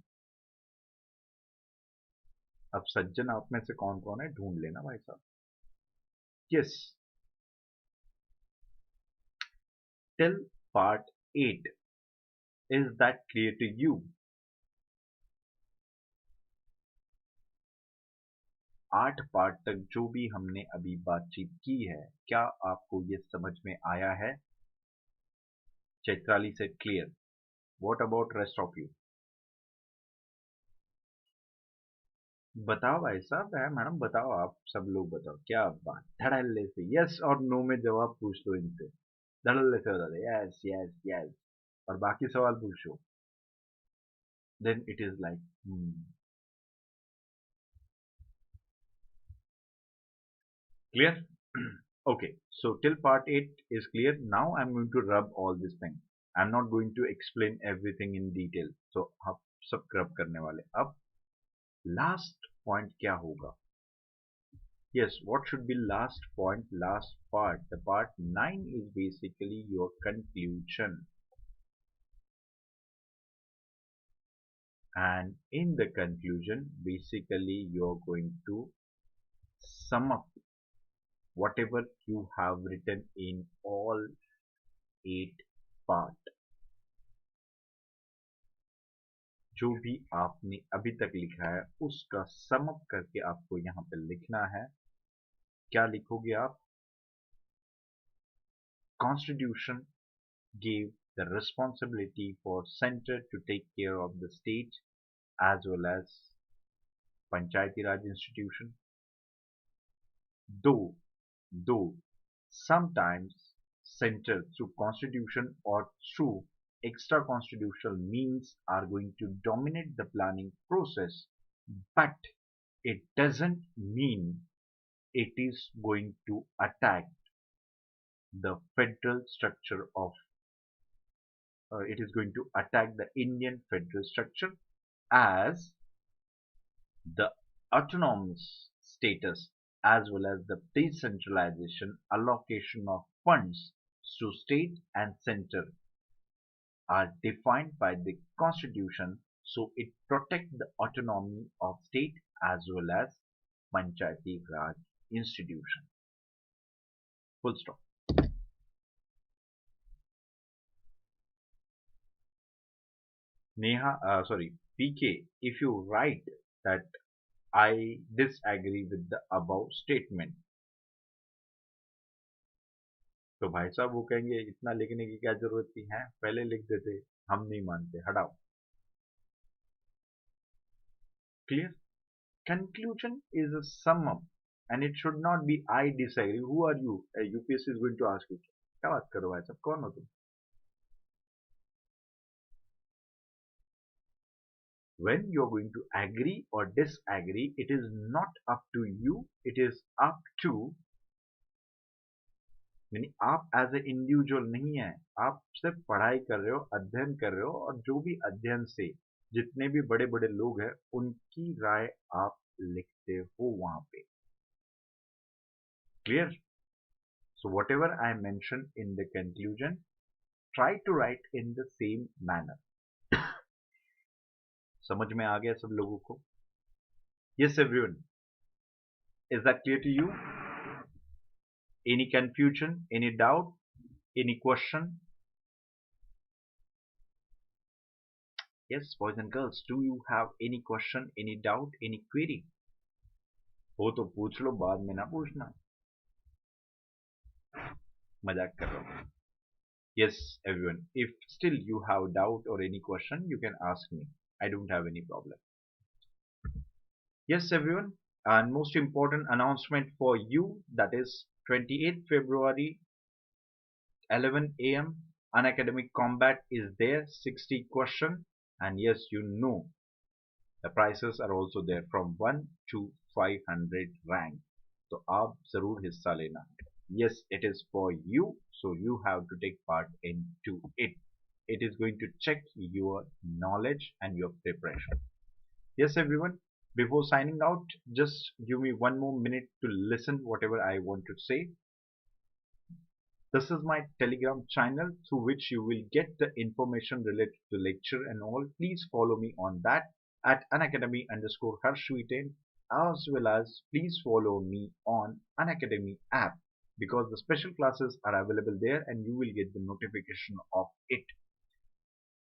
अब सज्जन आप में से कौन कौन है ढूंढ लेना भाई साहब. Yes, till part 8, is that clear to you? 8 part तक जो भी हमने अभी बातचीत की है, क्या आपको ये समझ में आया है? चैत्राली से clear. What about rest of you? बताओ भाई साहब, है मैडम, बताओ, आप सब लोग बताओ क्या बात. धड़ल्ले से यस और नो में जवाब पूछ लो इनसे. धड़ल्ले से बता दे यस यस यस और बाकी सवाल पूछो. Then it is like clear? Okay, so till part 8 is clear. Now I'm going to rub all this thing. I'm not going to explain everything in detail. So आप सब क्रब करने वाले. अब last point क्या होगा? Yes, what should be last point, last part? The part 9 is basically your conclusion. And in the conclusion, basically you're going to sum up whatever you have written in all 8 parts. जो भी आपने अभी तक लिखा है उसका sum up करके आपको यहाँ पे लिखना है. क्या लिखोगे आप? Constitution gave the responsibility for center to take care of the state as well as Panchayati Raj institution. Though sometimes center through constitution or through extra constitutional means are going to dominate the planning process, but it doesn't mean it is going to attack the federal structure of it is going to attack the Indian federal structure, as the autonomous status as well as the decentralization allocation of funds to state and center are defined by the constitution, so it protects the autonomy of state as well as Panchayati Raj institution. Full stop. PK, if you write that I disagree with the above statement, तो भाई साहब वो कहेंगे इतना लिखने की क्या जरूरत थी, है पहले लिख देते, हम नहीं मानते, हटाओ. Clear? Conclusion is a sum up and it should not be I disagree. Who are you? UPSC is going to ask you. क्या बात करो भाई साहब, कौन हो तुम? When you are going to agree or disagree, it is not up to you, it is up to, यानी आप एज ए इंडिविजुअल नहीं है, आप सिर्फ पढ़ाई कर रहे हो, अध्ययन कर रहे हो, और जो भी अध्ययन से जितने भी बड़े बड़े लोग हैं उनकी राय आप लिखते हो वहां पे. Clear? So whatever I mention in the conclusion, try to write in the same manner. समझ में आ गया सब लोगों को? Yes everyone, is that clear to you? Any confusion, any doubt, any question? Yes, boys and girls, do you have any question, any doubt, any query? हो तो पूछ लो, बाद में ना पूछना. मजाक कर रहा हूँ. Yes, everyone, if still you have doubt or any question, you can ask me. I don't have any problem. Yes, everyone, and most important announcement for you, that is 28th February 11 a.m. Unacademy Combat is there, 60 question, and yes, you know the prices are also there from 1 to 500 rank. So आप जरूर हिस्सा लेना. Yes, it is for you, so you have to take part into it. It is going to check your knowledge and your preparation. Yes, everyone, before signing out, just give me one more minute to listen whatever I want to say. This is my Telegram channel through which you will get the information related to lecture and all. Please follow me on that at Unacademy_Harshvardhan, as well as please follow me on Unacademy app, because the special classes are available there and you will get the notification of it.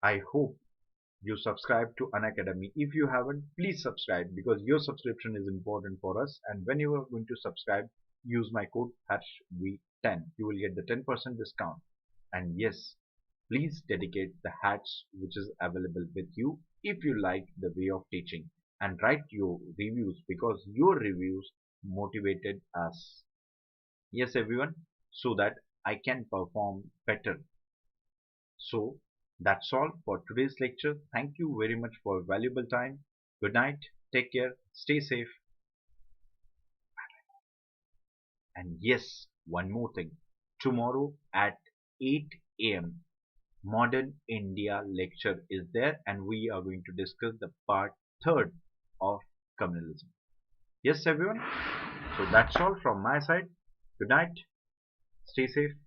I hope you subscribe to Unacademy. If you haven't, please subscribe, because your subscription is important for us, and when you are going to subscribe, use my code HARSHV10. You will get the 10% discount. And yes, please dedicate the hats which is available with you if you like the way of teaching, and write your reviews, because your reviews motivated us. Yes, everyone, so that I can perform better. So that's all for today's lecture. Thank you very much for valuable time. Good night. Take care. Stay safe. And yes, one more thing. Tomorrow at 8 a.m. Modern India lecture is there, and we are going to discuss the part third of communalism. Yes, everyone. So that's all from my side. Good night. Stay safe.